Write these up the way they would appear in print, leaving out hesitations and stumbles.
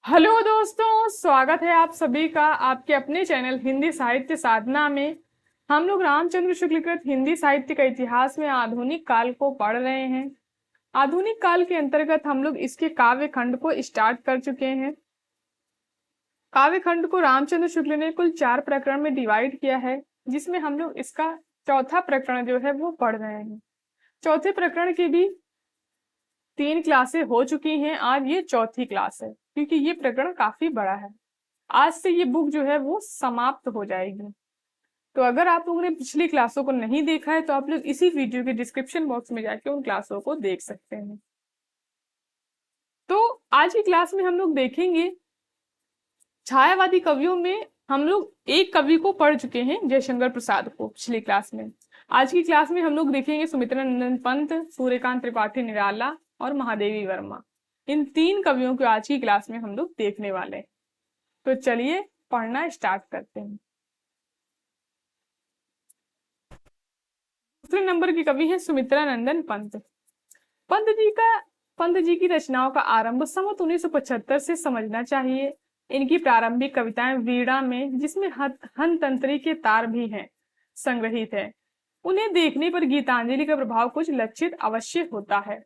Hello दोस्तों, स्वागत है आप सभी का आपके अपने चैनल हिंदी साहित्य साधना में। हम लोग रामचंद्र शुक्ल कृत हिंदी साहित्य का इतिहास में आधुनिक काल को पढ़ रहे हैं। आधुनिक काल के अंतर्गत हम लोग इसके काव्य खंड को स्टार्ट कर चुके हैं। काव्य खंड को रामचंद्र शुक्ल ने कुल 4 प्रकरण में डिवाइड किया है, जिसमें हम लोग इसका चौथा प्रकरण जो है वो पढ़ रहे हैं। चौथे प्रकरण की भी 3 क्लासें हो चुकी हैं, आज ये चौथी क्लास है क्योंकि ये प्रकरण काफी बड़ा है। आज से ये बुक जो है वो समाप्त हो जाएगी। तो अगर आप लोगों ने पिछली क्लासों को नहीं देखा है तो आप लोग इसी वीडियो के डिस्क्रिप्शन बॉक्स में जाके उन क्लासों को देख सकते हैं। तो आज की क्लास में हम लोग देखेंगे छायावादी कवियों में हम लोग एक कवि को पढ़ चुके हैं, जयशंकर प्रसाद को पिछली क्लास में। आज की क्लास में हम लोग देखेंगे सुमित्रा नंदन पंत, सूर्यकांत त्रिपाठी निराला और महादेवी वर्मा। इन 3 कवियों को आज की क्लास में हम लोग देखने वाले हैं। तो चलिए पढ़ना स्टार्ट करते हैं। दूसरे नंबर की कवि है सुमित्रा नंदन पंत। पंत जी की रचनाओं का आरंभ संवत 1975 से समझना चाहिए। इनकी प्रारंभिक कविताएं वीणा में, जिसमें हन तंत्री के तार भी हैं, संग्रहित है। उन्हें देखने पर गीतांजलि का प्रभाव कुछ लक्षित अवश्य होता है।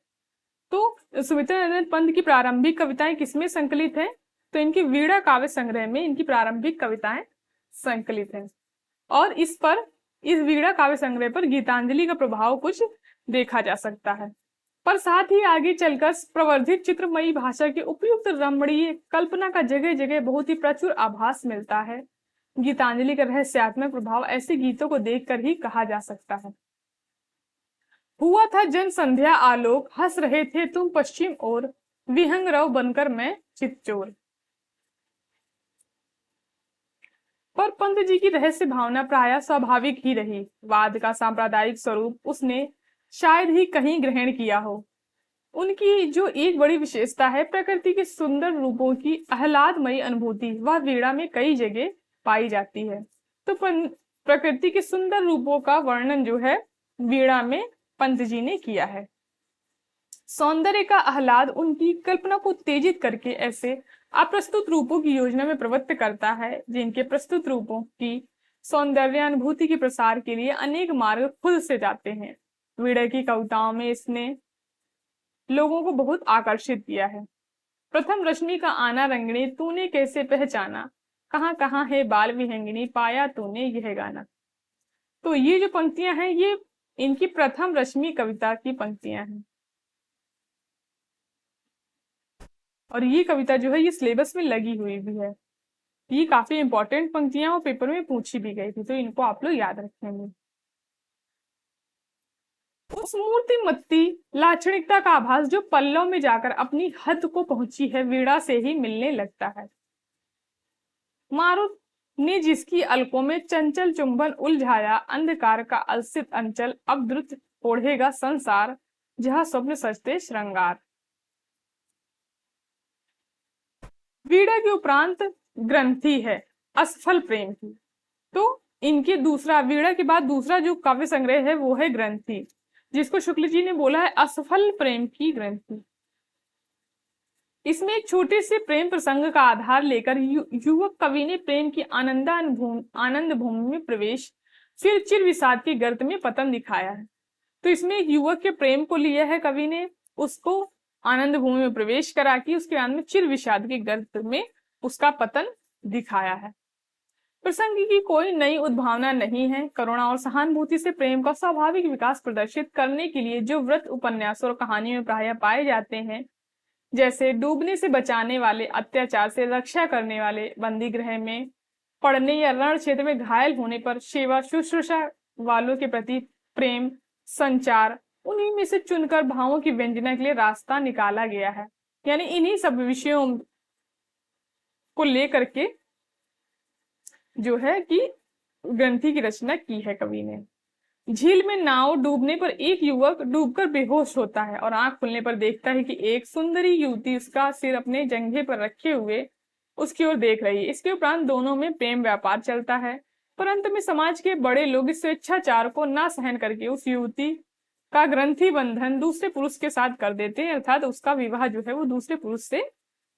तो सुमित्रा नंदन पंत की प्रारंभिक कविताएं किसमें संकलित है? तो इनकी वीणा काव्य संग्रह में इनकी प्रारंभिक कविताएं संकलित हैं। और इस वीणा काव्य संग्रह पर गीतांजलि का प्रभाव कुछ देखा जा सकता है। पर साथ ही आगे चलकर प्रवर्धित चित्रमयी भाषा के उपयुक्त रमणीय कल्पना का जगह जगह बहुत ही प्रचुर आभास मिलता है। गीतांजलि का रहस्यात्मक प्रभाव ऐसे गीतों को देखकर ही कहा जा सकता है। हुआ था जन संध्या आलोक, हंस रहे थे तुम पश्चिम ओर, विहंग रव बनकर मैं चितचोर। पर पंत जी की रहस्य भावना प्रायः स्वाभाविक ही रही। वाद का सांप्रदायिक स्वरूप उसने शायद ही कहीं ग्रहण किया हो। उनकी जो एक बड़ी विशेषता है, प्रकृति के सुंदर रूपों की आह्लादमयी अनुभूति, वह वीणा में कई जगह पाई जाती है। तो प्रकृति के सुंदर रूपों का वर्णन जो है वीणा में पंत जी ने किया है। सौंदर्य का आह्लाद उनकी कल्पना को उत्तेजित करके ऐसे अप्रस्तुत रूपों की योजना में प्रवृत्त करता है, जिनके प्रस्तुत रूपों की सौंदर्यानुभूति के प्रसार के लिए अनेक मार्ग खुद से जाते हैं। वीणा की कविताओं में इसने लोगों को बहुत आकर्षित किया है। प्रथम रश्मि का आना रंगने, तूने कैसे पहचाना, कहाँ कहाँ है बाल विहंगिनी, पाया तूने यह गाना। तो ये जो पंक्तियां हैं ये इनकी प्रथम रश्मि कविता की पंक्तियां हैं। और ये कविता जो है ये सिलेबस में लगी हुई भी है। ये काफी इंपॉर्टेंट पंक्तियां और पेपर में पूछी भी गई थी, तो इनको आप लोग याद रखेंगे। उस मूर्तिमती लाक्षणिकता का आभास जो पल्लव में जाकर अपनी हद को पहुंची है, वीणा से ही मिलने लगता है। मारुत ने जिसकी अलकों में चंचल चुंबन उलझाया, अंधकार का अलसित अंचल अब द्रुत ओढ़ेगा संसार, जहां स्वप्न सजते श्रृंगार। वीणा के उपरांत ग्रंथि है असफल प्रेम की। तो इनके दूसरा वीणा के बाद दूसरा जो काव्य संग्रह है वो है ग्रंथि, जिसको शुक्ल जी ने बोला है असफल प्रेम की ग्रंथि। इसमें एक छोटे से प्रेम प्रसंग का आधार लेकर युवक कवि ने प्रेम की आनंद भूमि में प्रवेश, फिर चिर विषाद के गर्त में पतन दिखाया है। तो इसमें एक युवक के प्रेम को लिया है कवि ने, उसको आनंद भूमि में प्रवेश करा के उसके बाद में चिर विषाद के गर्त में उसका पतन दिखाया है। प्रसंग की कोई नई उद्भावना नहीं है। करुणा और सहानुभूति से प्रेम का स्वाभाविक विकास प्रदर्शित करने के लिए जो व्रत उपन्यासों और कहानियों में प्रायः पाए जाते हैं, जैसे डूबने से बचाने वाले, अत्याचार से रक्षा करने वाले, बंदी गृह में पड़ने या रण क्षेत्र में घायल होने पर सेवा शुश्रूषा वालों के प्रति प्रेम संचार, उन्हीं में से चुनकर भावों की व्यंजना के लिए रास्ता निकाला गया है। यानी इन्हीं सब विषयों को लेकर के जो है कि ग्रंथि की रचना की है कवि ने। झील में नाव डूबने पर एक युवक डूबकर बेहोश होता है और आंख खुलने पर देखता है कि एक सुंदरी युवती उसका सिर अपने जंघे पर रखे हुए उसकी ओर देख रही है। इसके उपरांत दोनों में प्रेम व्यापार चलता है, पर अंत में समाज के बड़े लोग इस स्वेच्छाचार को ना सहन करके उस युवती का ग्रंथि बंधन दूसरे पुरुष के साथ कर देते हैं, अर्थात उसका विवाह जो है वो दूसरे पुरुष से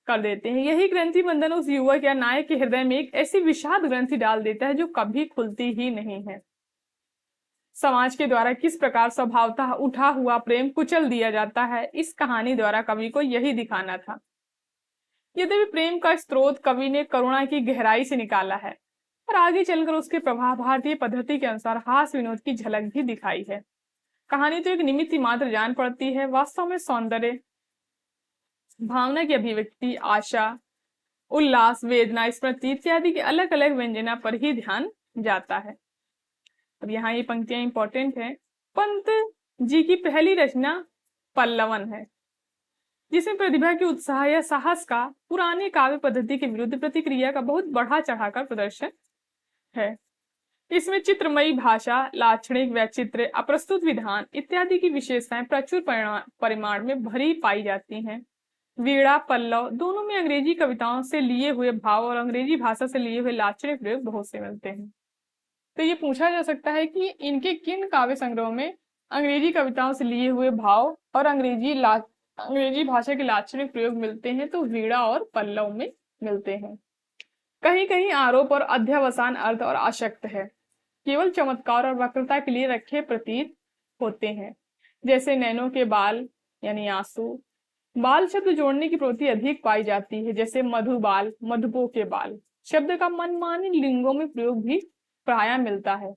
कर देते हैं। यही ग्रंथि बंधन उस युवक या नायक के हृदय में एक ऐसी विषाद ग्रंथि डाल देता है जो कभी खुलती ही नहीं है। समाज के द्वारा किस प्रकार स्वभावतः उठा हुआ प्रेम कुचल दिया जाता है, इस कहानी द्वारा कवि को यही दिखाना था। यद्यपि प्रेम का स्रोत कवि ने करुणा की गहराई से निकाला है, पर आगे चलकर उसके प्रभाव भारतीय पद्धति के अनुसार हास्य विनोद की झलक भी दिखाई है। कहानी तो एक निमित्त मात्र जान पड़ती है, वास्तव में सौंदर्य, भावना की अभिव्यक्ति, आशा, उल्लास, वेदना, स्मृति इत्यादि के अलग अलग व्यंजना पर ही ध्यान जाता है। अब यहाँ ये पंक्तियां इंपॉर्टेंट है। पंत जी की पहली रचना पल्लवन है, जिसमें प्रतिभा के उत्साह या साहस का पुराने काव्य पद्धति के विरुद्ध प्रतिक्रिया का बहुत बढ़ा चढ़ाकर प्रदर्शन है। इसमें चित्रमयी भाषा, लाक्षणिक वैचित्र्य, अप्रस्तुत विधान इत्यादि की विशेषताएं प्रचुर परिमाण में भरी पाई जाती हैं। वीणा, पल्लव दोनों में अंग्रेजी कविताओं से लिए हुए भाव और अंग्रेजी भाषा से लिए हुए लाक्षणिक प्रयोग बहुत से मिलते हैं। तो ये पूछा जा सकता है कि इनके किन काव्य संग्रहों में अंग्रेजी कविताओं से लिए हुए भाव और अंग्रेजी भाषा के लाक्षणिक प्रयोग मिलते हैं, तो वीणा और पल्लव में मिलते हैं। कहीं कहीं आरोप और अध्यवसान अर्थ और आशक्त है, केवल चमत्कार और वक्रता के लिए रखे प्रतीत होते हैं। जैसे नैनों के बाल यानी आंसू, बाल शब्द जोड़ने की प्रवृत्ति अधिक पाई जाती है, जैसे मधुबाल, मधुपो के बाल शब्द का मनमानी लिंगों में प्रयोग भी प्रायः मिलता है।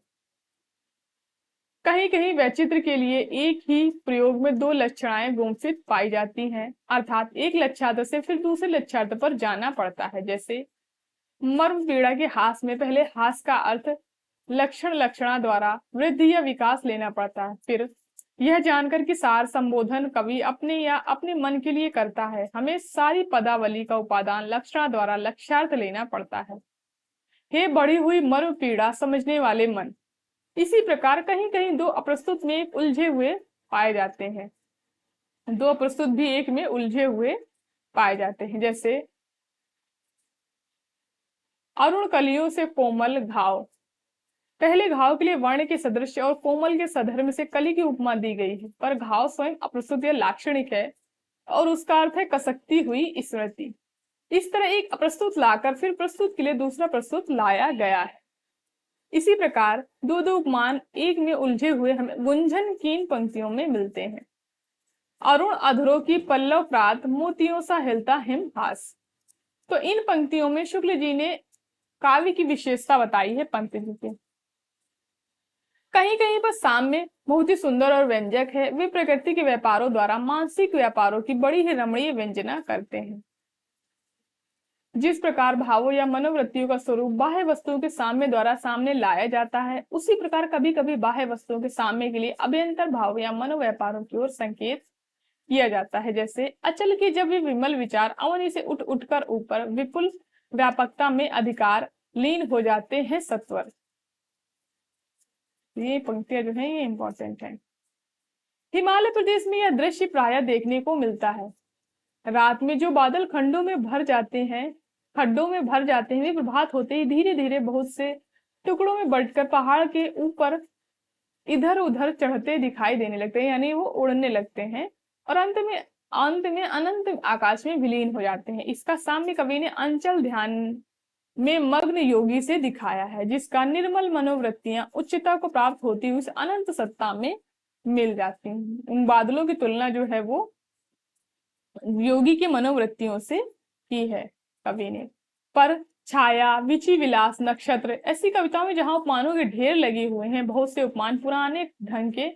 कहीं कहीं वैचित्र के लिए एक ही प्रयोग में दो लक्षणाएं गुम्फित पाई जाती हैं, अर्थात एक लक्ष्यार्थ से फिर दूसरे लक्ष्यार्थ पर जाना पड़ता है। जैसे मर्म पीड़ा के हास में पहले हास का अर्थ लक्षणा द्वारा वृद्धि या विकास लेना पड़ता है, फिर यह जानकर कि सार संबोधन कवि अपने या अपने मन के लिए करता है, हमें सारी पदावली का उपादान लक्षणा द्वारा लक्ष्यार्थ लेना पड़ता है। हे बढ़ी हुई मर्म पीड़ा समझने वाले मन। इसी प्रकार कहीं कहीं दो अप्रस्तुत में एक उलझे हुए पाए जाते हैं, दो अप्रस्तुत भी एक में उलझे हुए पाए जाते हैं। जैसे अरुण कलियों से कोमल घाव, पहले घाव के लिए वर्ण के सदृश और कोमल के सधर्म से कली की उपमा दी गई है, पर घाव स्वयं अप्रस्तुत या लाक्षणिक है और उसका अर्थ है कसकती हुई स्मृति। इस तरह एक अप्रस्तुत लाकर फिर प्रस्तुत के लिए दूसरा प्रस्तुत लाया गया है। इसी प्रकार दो दो उपमान एक में उलझे हुए हमें गुंजन की इन पंक्तियों में मिलते हैं। अरुण अधरों की पल्लव प्रात मोतियों सा हिलता हिमहास। तो इन पंक्तियों में शुक्ल जी ने काव्य की विशेषता बताई है पंत जी के। कहीं कहीं पर साम्य बहुत ही सुंदर और व्यंजक है, वे प्रकृति के व्यापारों द्वारा मानसिक व्यापारों की बड़ी ही रमणीय व्यंजना करते हैं। जिस प्रकार भावों या मनोवृत्तियों का स्वरूप बाह्य वस्तुओं के साम्य द्वारा सामने लाया जाता है, उसी प्रकार कभी कभी बाह्य वस्तुओं के साम्य के लिए अभ्यंतर भाव या मनोव्यापारों की ओर संकेत किया जाता है। जैसे अचल के जब वे विमल विचार अवनी से उठ उठकर ऊपर विपुल व्यापकता में अधिकार लीन हो जाते हैं सत्वर। ये पंक्तियां जो है ये इंपॉर्टेंट है। हिमालय प्रदेश में यह दृश्य प्रायः देखने को मिलता है। रात में जो बादल खड्डों में भर जाते हैं वे प्रभात होते ही धीरे धीरे बहुत से टुकड़ों में बढ़कर पहाड़ के ऊपर इधर उधर चढ़ते दिखाई देने लगते हैं, यानी वो उड़ने लगते हैं और अंत में अनंत आकाश में विलीन हो जाते हैं। इसका साम्य कवि ने अंचल ध्यान में मग्न योगी से दिखाया है, जिसका निर्मल मनोवृत्तियां उच्चता को प्राप्त होती हुई अनंत सत्ता में मिल जाती हैं। उन बादलों की तुलना जो है वो योगी के मनोवृत्तियों से की है कवि ने। पर छाया, विचि विलास, नक्षत्र ऐसी कविताओं में जहां उपमानों के ढेर लगे हुए हैं, बहुत से उपमान पुराने ढंग के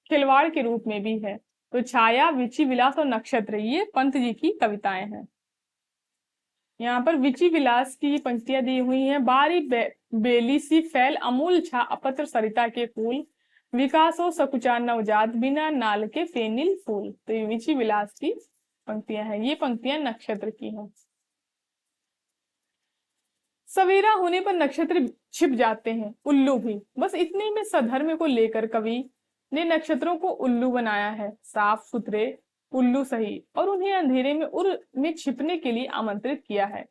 खिलवाड़ के रूप में भी है। तो छाया, विचि विलास और नक्षत्र ये पंत जी की कविताएं हैं। यहाँ पर विचि विलास की पंक्तियां दी हुई हैं। बारी बेली सी फैल अमूल छा अपत्र सरिता के फूल, विकास हो सकुचा नवजात बिना नाल के फेनिल फूल। तो ये विचि विलास की पंक्तियां हैं। ये पंक्तियां नक्षत्र की हैं। सवेरा होने पर नक्षत्र छिप जाते हैं, उल्लू भी। बस इतने में सधर्म को लेकर कवि ने नक्षत्रों को उल्लू बनाया है, साफ सुथरे उल्लू सही, और उन्हें अंधेरे में उर में छिपने के लिए आमंत्रित किया है।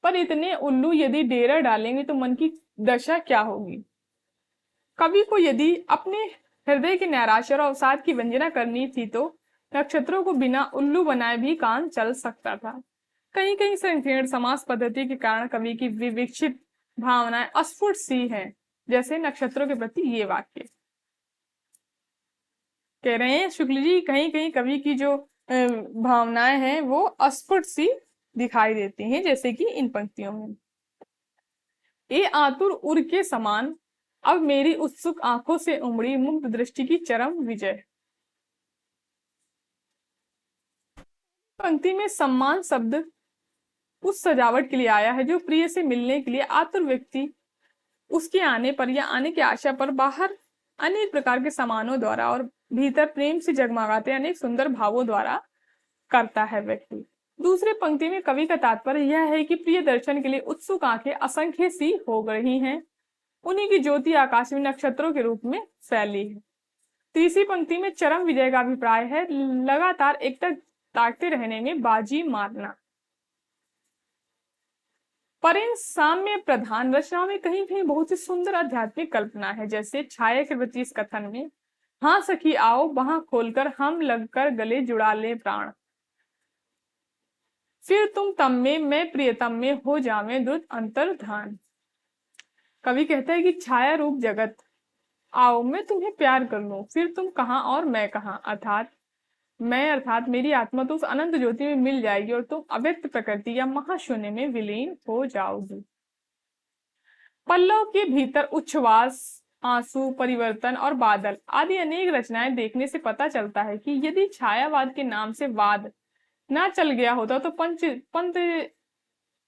पर इतने उल्लू यदि डेरा डालेंगे तो मन की दशा क्या होगी। कवि को यदि अपने हृदय के नैराश्य और अवसाद की वंजना करनी थी तो नक्षत्रों को बिना उल्लू बनाए भी काम चल सकता था। कहीं कहीं संकीर्ण समास पद्धति के कारण कवि की विवेक्षित भावनाएं अस्फुट सी हैं, जैसे नक्षत्रों के प्रति ये वाक्य। कह रहे हैं शुक्ल जी कहीं कहीं कवि की जो भावनाएं हैं वो अस्फुट सी दिखाई देती हैं, जैसे कि इन पंक्तियों में। ए आतुर उर के समान अब मेरी उत्सुक आंखों से उमड़ी मुग्ध दृष्टि की चरम विजय। पंक्ति में सम्मान शब्द उस सजावट के लिए आया है जो प्रिय से मिलने के लिए आतुर व्यक्ति उसके आने पर या आने की आशा पर बाहर अनेक प्रकार के सामानों द्वारा और भीतर प्रेम से जगमगाते अनेक सुंदर भावों द्वारा करता है व्यक्ति। दूसरे पंक्ति में कवि का तात्पर्य यह है कि प्रिय दर्शन के लिए उत्सुक आंखें असंख्य सी हो रही हैं, उन्हीं की ज्योति आकाश में नक्षत्रों के रूप में फैली है। तीसरी पंक्ति में चरम विजय का अभिप्राय है लगातार एकटक ताकते रहने में बाजी मारना। पर इन साम्य प्रधान रचनाओं में कहीं कहीं बहुत ही सुंदर आध्यात्मिक कल्पना है, जैसे छाया के प्रति इस कथन में, हाँ सखी आओ बाह खोलकर हम लगकर गले जुड़ा ले प्राण, फिर तुम तम में मैं प्रियतम में हो जावे द्रुत अंतर्धान। कवि कहता है कि छाया रूप जगत आओ मैं तुम्हें प्यार कर लूं, फिर तुम कहां और मैं कहां, अर्थात मेरी आत्मा तो उस अनंत ज्योति में मिल जाएगी और तुम अव्यक्त प्रकृति या महाशून्य में विलीन हो जाओगी। पल्लव के भीतर उच्छ्वास, आंसू, परिवर्तन और बादल आदि अनेक रचनाएं देखने से पता चलता है कि यदि छायावाद के नाम से वाद ना चल गया होता तो पंत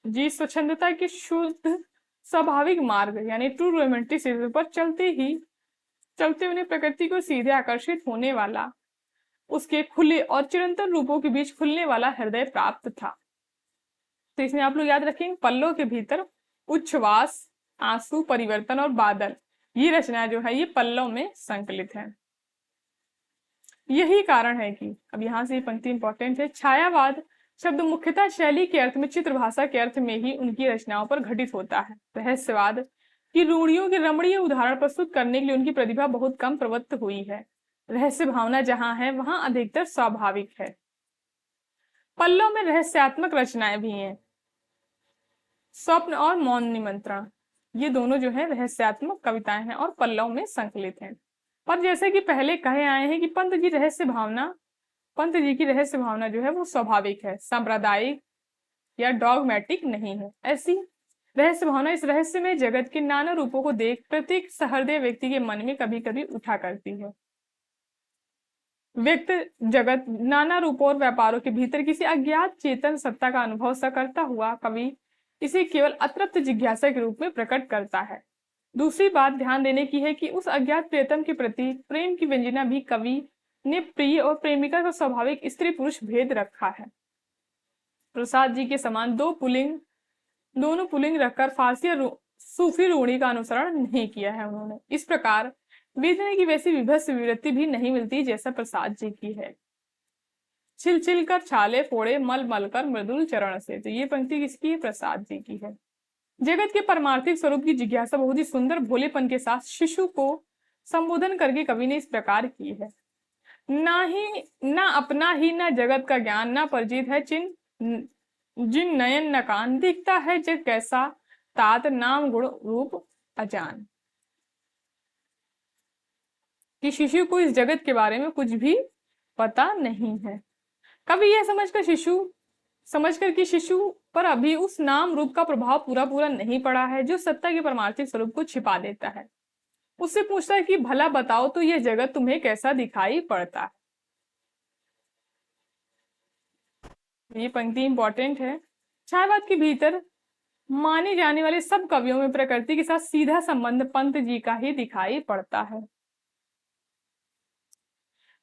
जी स्वच्छंदता के शुद्ध स्वाभाविक मार्ग यानी ट्रू रोमांटिसिज्म पर चलते उन्हें प्रकृति को सीधे आकर्षित होने वाला, उसके खुले और चिरंतन रूपों के बीच खुलने वाला हृदय प्राप्त था। तो इसमें आप लोग याद रखेंगे पल्लों के भीतर उच्छ्वास, आंसू, परिवर्तन और बादल, ये रचना जो है ये पल्लव में संकलित है। यही कारण है कि अब यहां से ये पंक्ति इंपॉर्टेंट है, छायावाद शब्द मुख्यतः शैली के अर्थ में, चित्र भाषा के अर्थ में ही उनकी रचनाओं पर घटित होता है। रहस्यवाद की रूढ़ियों के रमणीय उदाहरण प्रस्तुत करने के लिए उनकी प्रतिभा बहुत कम प्रवृत्त हुई है। रहस्य भावना जहां है वहां अधिकतर स्वाभाविक है। पल्लव में रहस्यात्मक रचनाएं भी हैं, स्वप्न और मौन निमंत्रण, ये दोनों जो है रहस्यात्मक कविताएं हैं और पल्लव में संकलित हैं। पर जैसे कि पहले कहे आए हैं कि पंत जी की रहस्य भावना जो है वो स्वाभाविक है, सांप्रदायिक या डॉगमेटिक नहीं है। ऐसी रहस्य भावना इस रहस्य में जगत के नाना रूपों को देख प्रत्येक सहृदय व्यक्ति के मन में कभी कभी उठा करती है। व्यक्त जगत नाना रूपों और व्यापारों के भीतर किसी अज्ञात चेतन सत्ता का अनुभव सा करता हुआ कवि इसे केवल अतृप्त जिज्ञासा के रूप में प्रकट करता है। दूसरी बात ध्यान देने की है कि उस अज्ञात प्रियतम के प्रति प्रेम की व्यंजना भी कवि ने प्रिय और प्रेमिका का स्वाभाविक स्त्री पुरुष भेद रखा है। प्रसाद जी के समान दोनों पुलिंग रखकर फारसी और सूफी रूढ़ी का अनुसरण नहीं किया है उन्होंने। इस प्रकार वेदना की वैसी विभत्स विवृत्ति भी नहीं मिलती जैसा प्रसाद जी की है। छिल छिल कर छाले फोड़े मल मल कर मृदुल चरण से, तो ये पंक्ति किसकी है? प्रसाद जी की है। जगत के परमार्थिक स्वरूप की जिज्ञासा बहुत ही सुंदर भोलेपन के साथ शिशु को संबोधन करके कवि ने इस प्रकार की है, ना अपना ही ना जगत का ज्ञान, ना परिचित है जिन नयन न कान, दिखता है जग कैसा तात नाम गुण रूप अजान। कि शिशु को इस जगत के बारे में कुछ भी पता नहीं है। कवि यह समझकर कि शिशु पर अभी उस नाम रूप का प्रभाव पूरा नहीं पड़ा है जो सत्ता के परमार्थिक स्वरूप को छिपा देता है, उससे पूछता है कि भला बताओ तो यह जगत तुम्हें कैसा दिखाई पड़ता है। ये पंक्ति इंपॉर्टेंट है। छायावाद के भीतर माने जाने वाले सब कवियों में प्रकृति के साथ सीधा संबंध पंत जी का ही दिखाई पड़ता है।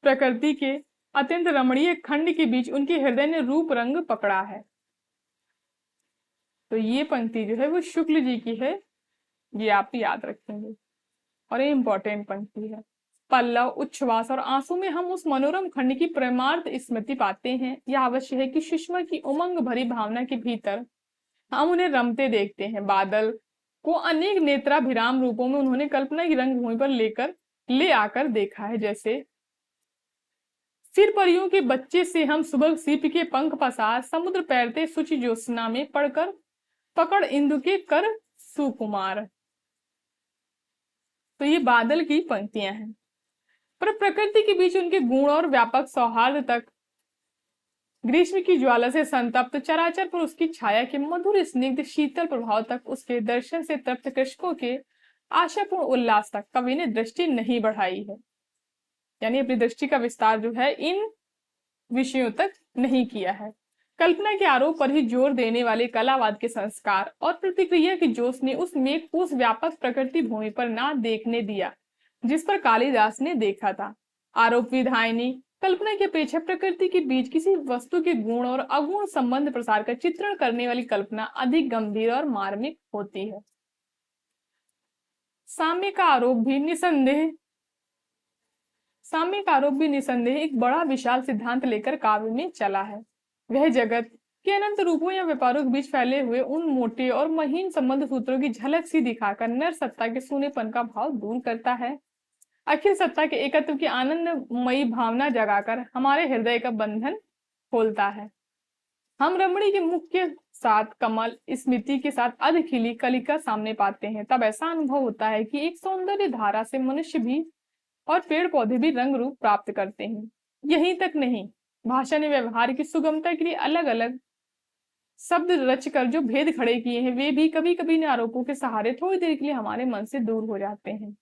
प्रकृति के अत्यंत रमणीय खंड के बीच उनके हृदय ने रूप रंग पकड़ा है। तो ये पंक्ति जो है वो शुक्ल जी की है, ये आप याद रखेंगे और ये इंपॉर्टेंट पंक्ति है। पल्लव, उच्छ्वास और आंसू में हम उस मनोरम खंड की परमार्थ स्मृति पाते हैं। यह अवश्य है कि सुषमा की उमंग भरी भावना के भीतर हम उन्हें रमते देखते हैं। बादल को अनेक नेत्राभिराम रूपों में उन्होंने कल्पना की रंगभूमि पर ले आकर देखा है, जैसे फिर परियों के बच्चे से हम सुबह सीप के पंख पसार, समुद्र पैरते शुचि ज्योत्सना में पढ़कर पकड़ इंदु के कर सुकुमार। तो ये बादल की पंक्तियां हैं। पर प्रकृति के बीच उनके गुण और व्यापक सौहार्द तक, ग्रीष्म की ज्वाला से संतप्त चराचर पर उसकी छाया के मधुर स्निग्ध शीतल प्रभाव तक, उसके दर्शन से तृप्त कृषकों के आशापूर्ण उल्लास तक कवि ने दृष्टि नहीं बढ़ाई है। यानी अपनी दृष्टि का विस्तार जो है इन विषयों तक नहीं किया है। कल्पना के आरोप पर ही जोर देने वाले कलावाद के संस्कार और प्रतिक्रिया की जोश ने उस मेघ को उस व्यापक प्रकृति भूमि पर ना देखने दिया जिस पर कालिदास ने देखा था। आरोप विधायनी कल्पना की अपेक्षा प्रकृति के बीच किसी वस्तु के गुण और अगुण संबंध प्रसार का चित्रण करने वाली कल्पना अधिक गंभीर और मार्मिक होती है। साम्य का आरोप भी निसंदेह एक बड़ा विशाल सिद्धांत लेकर काव्य में चला है। वह जगत के अनंत रूपों या व्यापारों के बीच फैले हुए उन मोटे और महीन संबंध सूत्रों की झलक सी दिखाकर नर सत्ता के सूनेपन का भाव दूर करता है। अखिल सत्ता के एकत्व की आनंदमयी भावना जगाकर हमारे हृदय का बंधन खोलता है। हम रमणी के मुख के साथ कमल स्मृति के साथ अध खिली कलिका सामने पाते हैं। तब ऐसा अनुभव होता है कि एक सौंदर्य धारा से मनुष्य भी और पेड़ पौधे भी रंग रूप प्राप्त करते हैं। यहीं तक नहीं, भाषा ने व्यवहार की सुगमता के लिए अलग अलग शब्द रचकर जो भेद खड़े किए हैं, वे भी कभी कभी आरोपों के सहारे थोड़ी देर के लिए हमारे मन से दूर हो जाते हैं।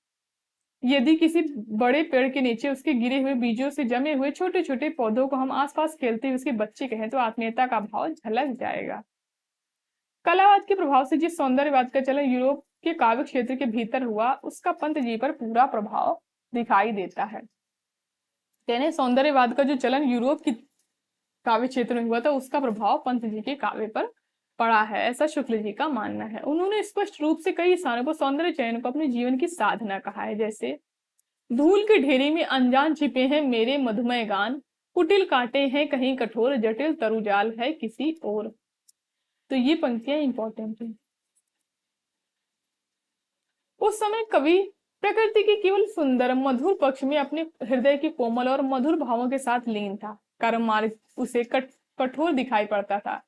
यदि किसी बड़े पेड़ के नीचे उसके गिरे हुए बीजों से जमे हुए छोटे छोटे पौधों को हम आसपास खेलते हुए उसके बच्चे कहें तो आत्मीयता का भाव झलक जाएगा। कलावाद के प्रभाव से जिस सौंदर्यवाद का चलन यूरोप के काव्य क्षेत्र के भीतर हुआ, उसका पंत जी पर पूरा प्रभाव दिखाई देता है। यानी सौंदर्यवाद का जो चलन यूरोप की काव्य क्षेत्र में हुआ था, उसका प्रभाव पंत जी के काव्य पर पड़ा है, ऐसा शुक्ल जी का मानना है। उन्होंने स्पष्ट रूप से कई स्थानों पर सौंदर्य चयन को अपने जीवन की साधना कहा है। जैसे धूल के ढेरी में अनजान छिपे हैं मेरे मधुमय गान, कुटिल कांटे हैं कहीं कठोर, जटिल तरुजाल है किसी और। तो ये पंक्तियां इंपॉर्टेंट है। उस समय कवि प्रकृति के केवल सुंदर मधुर पक्ष में अपने हृदय के कोमल और मधुर भावों के साथ लीन था। कर्म मार्ग उसे कठोर दिखाई पड़ता था।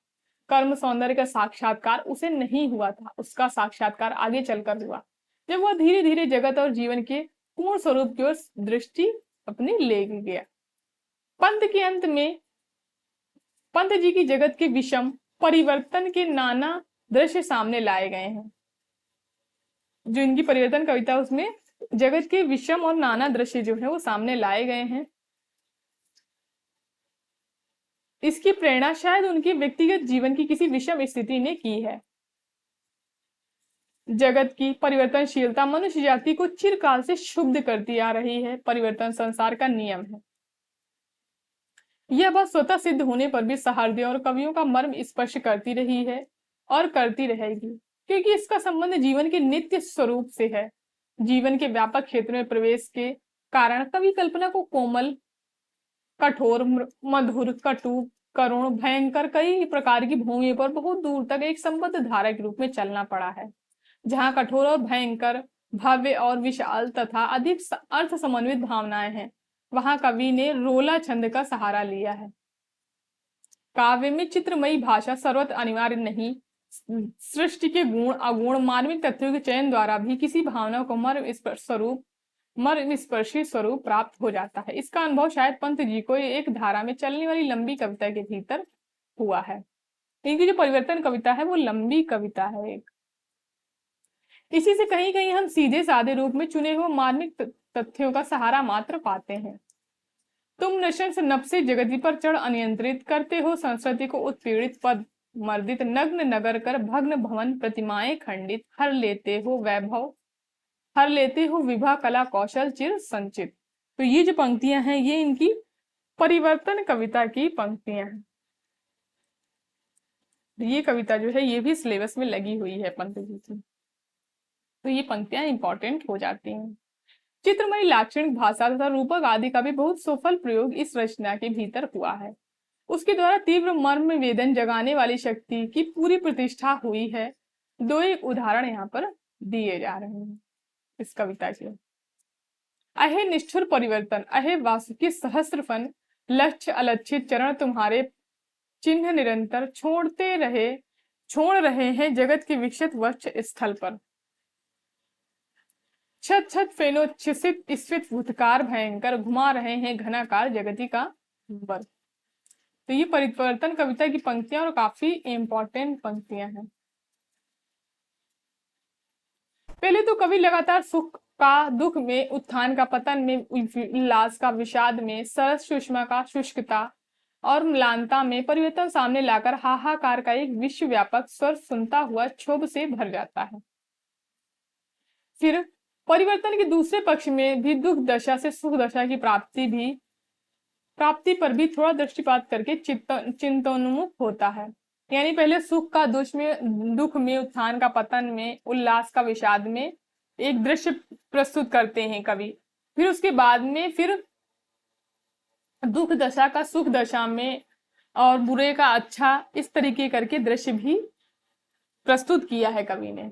कर्म सौंदर्य का साक्षात्कार उसे नहीं हुआ था, उसका साक्षात्कार आगे चलकर हुआ, जब वह धीरे धीरे जगत और जीवन के पूर्ण स्वरूप की ओर दृष्टि अपने ले गया। पंत के अंत में पंत जी की जगत के विषम परिवर्तन के नाना दृश्य सामने लाए गए हैं। जो इनकी परिवर्तन कविता, उसमें जगत के विषम और नाना दृश्य जो है वो सामने लाए गए हैं। इसकी प्रेरणा शायद उनके व्यक्तिगत जीवन की किसी विषम स्थिति ने की है। जगत की परिवर्तनशीलता मनुष्य जाति को चिरकाल से क्षुब्ध करती आ रही है। परिवर्तन संसार का नियम है। यह बात स्वतः सिद्ध होने पर भी सहार्दय और कवियों का मर्म स्पर्श करती रही है और करती रहेगी, क्योंकि इसका संबंध जीवन के नित्य स्वरूप से है। जीवन के व्यापक क्षेत्र में प्रवेश के कारण कवि कल्पना को कोमल, कठोर, मधुर, कटु, करुण, भयंकर कई प्रकार की भूमि पर बहुत दूर तक एक संबद्ध धारा के रूप में चलना पड़ा है। जहाँ कठोर और भयंकर, भव्य और विशाल तथा अधिक अर्थ समन्वित भावनाएं हैं, वहां कवि ने रोला छंद का सहारा लिया है। काव्य में चित्रमयी भाषा सर्वत्र अनिवार्य नहीं, सृष्टि के गुण अगुण मार्मिक तथ्यों के चयन द्वारा भी किसी भावना को मर्म स्पर्शी स्वरूप प्राप्त हो जाता है। इसका अनुभव शायद पंत जी को एक धारा में चलने वाली लंबी कविता के भीतर हुआ है। इनकी जो परिवर्तन कविता है वो लंबी कविता है एक। इसी से कहीं कहीं हम सीधे सादे रूप में चुने हुए मार्मिक तथ्यों का सहारा मात्र पाते हैं। तुम नशंस नभ से जगति पर चढ़ अनियंत्रित करते हो संस्कृति को उत्पीड़ित, पद मर्दित, नग्न नगर कर भग्न भवन प्रतिमाएं खंडित, हर लेते हो वैभव, हर लेते हो विभा कला कौशल चिर संचित। तो ये जो पंक्तियां हैं ये इनकी परिवर्तन कविता की पंक्तियां हैं। ये कविता जो है ये भी सिलेबस में लगी हुई है पंत जी की, तो ये पंक्तियां इंपॉर्टेंट हो जाती हैं। चित्रमयी लाक्षणिक भाषा तथा रूपक आदि का भी बहुत सफल प्रयोग इस रचना के भीतर हुआ है। उसके द्वारा तीव्र मर्म वेदन जगाने वाली शक्ति की पूरी प्रतिष्ठा हुई है। दो एक उदाहरण यहाँ पर दिए जा रहे हैं इस कविता के। अहे निष्ठुर परिवर्तन, अहे वासुकी सहस्त्र फन, लक्ष्य अलक्षित चरण तुम्हारे चिन्ह निरंतर छोड़ रहे हैं जगत के विकसित वक्ष स्थल पर। छत छत फेनोच्छिसित स्फीत भूतकार भयंकर घुमा रहे हैं घनाकार जगती का बर। तो ये परिवर्तन कविता की पंक्तियां और काफी इंपॉर्टेंट पंक्तियां हैं। पहले तो कवि लगातार सुख का दुख में, उत्थान का पतन में, उल्लास का विषाद में, सरस सुषमा का शुष्कता और म्लानता में परिवर्तन सामने लाकर हाहाकार का एक विश्वव्यापक स्वर सुनता हुआ क्षोभ से भर जाता है। फिर परिवर्तन के दूसरे पक्ष में भी दुख दशा से सुख दशा की प्राप्ति पर भी थोड़ा दृष्टिपात करके चिंतनोन्मुख होता है। यानी पहले सुख का दुख में, उत्थान का पतन में, उल्लास का विषाद में एक दृश्य प्रस्तुत करते हैं कवि। फिर उसके बाद में फिर दुख दशा का सुख दशा में और बुरे का अच्छा, इस तरीके करके दृश्य भी प्रस्तुत किया है कवि ने।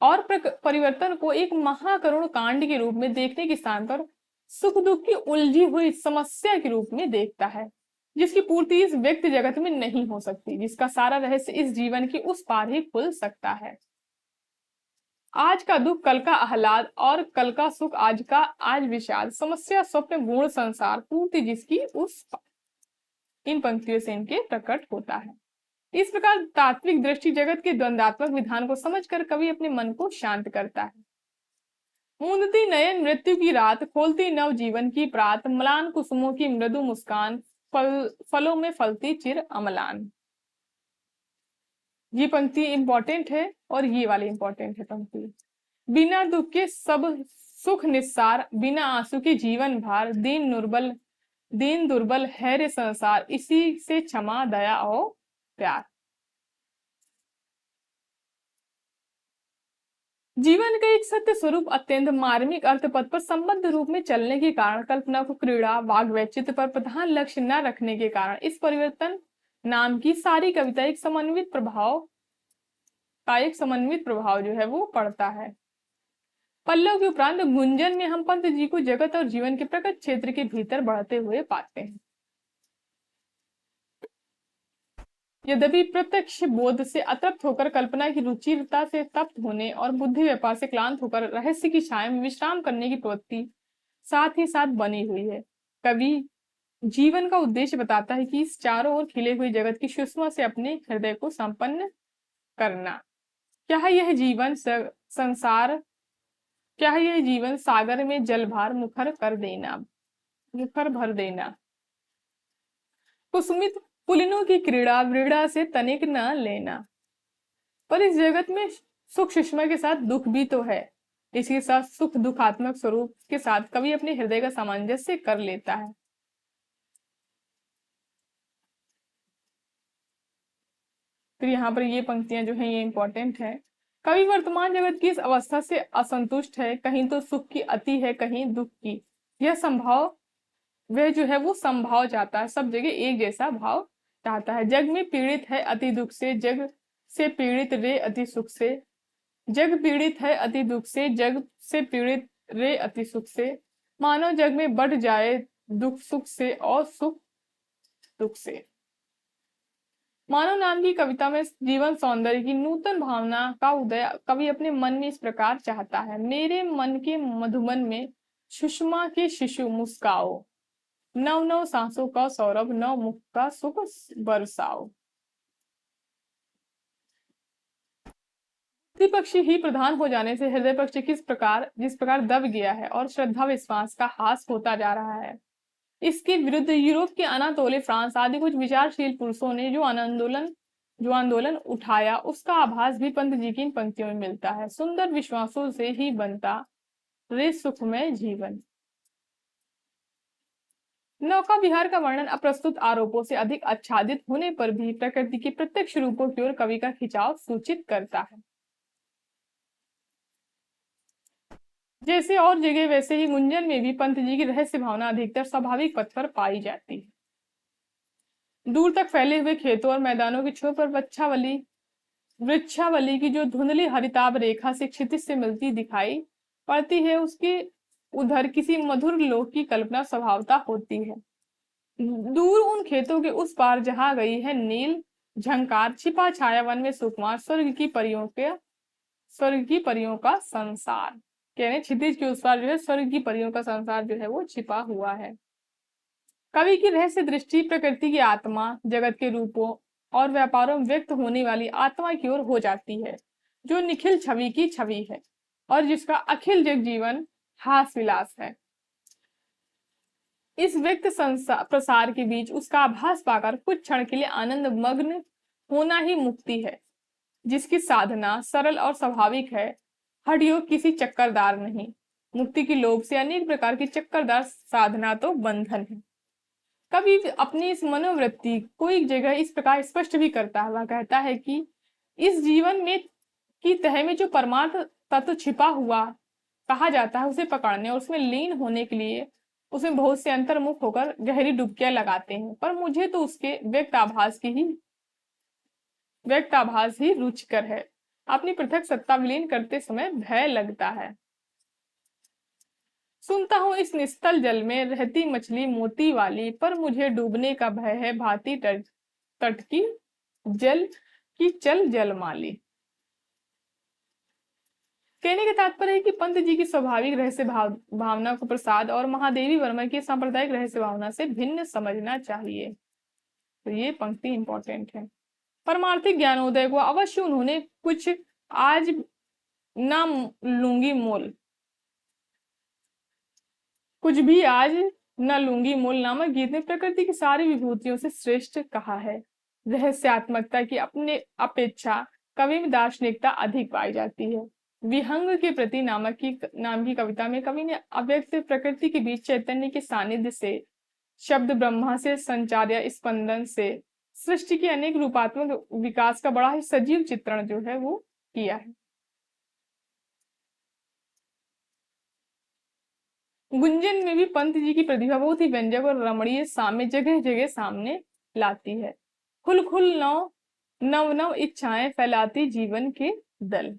और परिवर्तन को एक महाकरुण कांड के रूप में देखने के स्थान पर सुख दुख की उलझी हुई समस्या के रूप में देखता है, जिसकी पूर्ति इस व्यक्ति जगत में नहीं हो सकती, जिसका सारा रहस्य इस जीवन की उस पार ही खुल सकता है। आज का दुख कल का आह्लाद और कल का सुख आज विषाद, समस्या स्वप्न गुण संसार, पूर्ति जिसकी उस पार। इन पंक्तियों से इनके प्रकट होता है। इस प्रकार तात्विक दृष्टि जगत के द्वंद्वात्मक विधान को समझकर कवि अपने मन को शांत करता है। मूंदती नयन मृत्यु की रात, खोलती नव जीवन की प्रात, म्लान कुसुमों की मृदु मुस्कान, फलों में फलती चिर अमलान। ये पंक्ति इंपॉर्टेंट है और ये वाली इंपॉर्टेंट है पंक्ति। बिना दुख के सब सुख निस्सार, बिना आंसू के जीवन भार, दीन दुर्बल है रे संसार, इसी से क्षमा दया और प्यार। जीवन का एक सत्य स्वरूप अत्यंत मार्मिक अर्थपथ पर संबद्ध रूप में चलने के कारण, कल्पना को क्रीड़ा वाग वैचित्र पर प्रधान लक्ष्य न रखने के कारण इस परिवर्तन नाम की सारी कविता एक समन्वित प्रभाव जो है वो पड़ता है। पल्लव के उपरांत गुंजन में हम पंत जी को जगत और जीवन के प्रकट क्षेत्र के भीतर बढ़ते हुए पाते हैं। यद्यपि प्रत्यक्ष बोध से अतृप्त होकर कल्पना की रुचिरता से तप्त होने और बुद्धि व्यापार से क्लांत होकर रहस्य की छाया में विश्राम करने की प्रवृत्ति साथ ही साथ बनी हुई है, कवि जीवन का उद्देश्य बताता है कि इस चारों ओर खिले हुए जगत की सुषमा से अपने हृदय को संपन्न करना। क्या यह जीवन सागर में जलभार मुखर भर देना। कुसुमित पुलिनों की क्रीड़ा व्रीड़ा से तनिक न लेना। पर इस जगत में सुख सुषमा के साथ दुख भी तो है। इसके साथ सुख दुखात्मक स्वरूप के साथ कवि अपने हृदय का सामंजस्य कर लेता है। फिर यहाँ पर ये पंक्तियां जो है ये इंपॉर्टेंट है। कवि वर्तमान जगत की इस अवस्था से असंतुष्ट है, कहीं तो सुख की अति है, कहीं दुख की। वह जो है वो संभाव चाहता है, सब जगह एक जैसा भाव चाहता है। जग में पीड़ित है अति दुख से, जग से पीड़ित रे अति सुख से। जग पीड़ित है अति दुख से, जग से पीड़ित रे अति सुख से। मानव जग में बढ़ जाए दुख सुख से और सुख दुख से। मानव नाम की कविता में जीवन सौंदर्य की नूतन भावना का उदय कवि अपने मन में इस प्रकार चाहता है। मेरे मन के मधुबन में सुषमा के शिशु मुस्काओ, नव नव सांसों का सौरभ, नव मुख का सुख बरसाओ। बुद्धि पक्षी ही प्रधान हो जाने से हृदय पक्षी जिस प्रकार दब गया है और श्रद्धा विश्वास का हास होता जा रहा है, इसके विरुद्ध यूरोप के अनातोले, फ्रांस आदि कुछ विचारशील पुरुषों ने जो आंदोलन उठाया, उसका आभास भी पंत जी की इन पंक्तियों में मिलता है। सुंदर विश्वासों से ही बनता रे सुखमय जीवन। नौका विहार का वर्णन अप्रस्तुत आरोपों से अधिक आच्छादित होने पर भी प्रकृति के प्रत्यक्ष रूपों की ओर कवि का खिंचाव सूचित करता है। जैसे और जगह वैसे ही गुंजन में भी पंत जी की रहस्य भावना अधिकतर स्वाभाविक पथ पर पाई जाती है। दूर तक फैले हुए खेतों और मैदानों की छोर पर वृक्षावली की जो धुंधली हरिताभ रेखा से क्षितिज से मिलती दिखाई पड़ती है, उसके उधर किसी मधुर लोक की कल्पना स्वभावता होती है। दूर उन खेतों के उस पार जहां गई है नील झंकार, छिपा छाया वन में सुकुमार, स्वर्ग की परियों का संसार। कहने क्षितिज के उस पार जो है स्वर्ग की परियों का संसार जो है वो छिपा हुआ है। कवि की रहस्य दृष्टि प्रकृति की आत्मा, जगत के रूपों और व्यापारों में व्यक्त होने वाली आत्मा की ओर हो जाती है, जो निखिल छवि की छवि है और जिसका अखिल जग जीवन हास विलास है। इस व्यक्त प्रसार के बीच उसका आभास पाकर कुछ क्षण के लिए आनंद मग्न होना ही मुक्ति है, जिसकी साधना सरल और स्वाभाविक है, हठयोग किसी चक्करदार नहीं। मुक्ति की लोभ से अनेक प्रकार की चक्करदार साधना तो बंधन है। कभी अपनी इस मनोवृत्ति को एक जगह इस प्रकार स्पष्ट भी करता है, वह कहता है कि इस जीवन में की तह में जो परमार्थ तत्व छिपा हुआ कहा जाता है, उसे पकड़ने और उसमें लीन होने के लिए उसमें बहुत से अंतर्मुख होकर गहरी डुबकियां लगाते हैं, पर मुझे तो उसके व्यक्त आभास ही रुचिकर है। अपनी पृथक सत्ता विलीन करते समय भय लगता है। सुनता हूं इस निस्तल जल में रहती मछली मोती वाली, पर मुझे डूबने का भय है भांति तट की जल की चल जलमाली। कहने का तात्पर्य है कि पंत जी की स्वाभाविक रहस्य भावना को प्रसाद और महादेवी वर्मा की सांप्रदायिक रहस्य भावना से भिन्न समझना चाहिए। तो ये पंक्ति इंपॉर्टेंट है। परमार्थिक ज्ञानोदय को अवश्य उन्होंने कुछ आज ना लूंगी मोल, कुछ भी आज न लूंगी मोल नामक गीत में प्रकृति की सारी विभूतियों से श्रेष्ठ कहा है। रहस्यात्मकता की अपने अपेक्षा कवि में दार्शनिकता अधिक पाई जाती है। विहंग के प्रति नाम की कविता में कवि ने अव्यक्त प्रकृति के बीच चैतन्य के सानिध्य से, शब्द ब्रह्मा से संचार्य स्पंदन से सृष्टि के अनेक रूपात्मक विकास का बड़ा ही सजीव चित्रण जो है वो किया है। गुंजन में भी पंत जी की प्रतिभा बहुत ही व्यंजक और रमणीय साम्य जगह जगह सामने लाती है। खुल खुल नव नव नव इच्छाएं फैलाती जीवन के दल।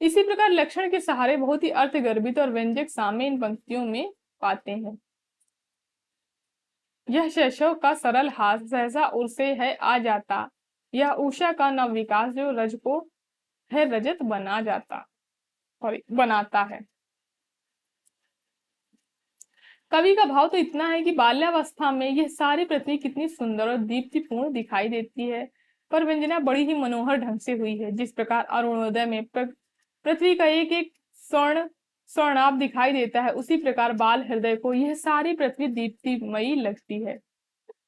इसी प्रकार लक्षण के सहारे बहुत ही अर्थगर्भित और व्यंजक साम्य इन पंक्तियों में पाते हैं। यह शैशव का सरल हास सहसा उर्से है आ जाता, यह उषा का नव विकास जो रज को है रजत बनाता है। कवि का भाव तो इतना है कि बाल्यावस्था में यह सारी पृथ्वी कितनी सुंदर और दीप्तिपूर्ण दिखाई देती है, पर व्यंजना बड़ी ही मनोहर ढंग से हुई है। जिस प्रकार अरुणोदय में पृथ्वी का एक एक स्वर्णाभ दिखाई देता है, उसी प्रकार बाल हृदय को यह सारी पृथ्वी दीप्तिमयी लगती है।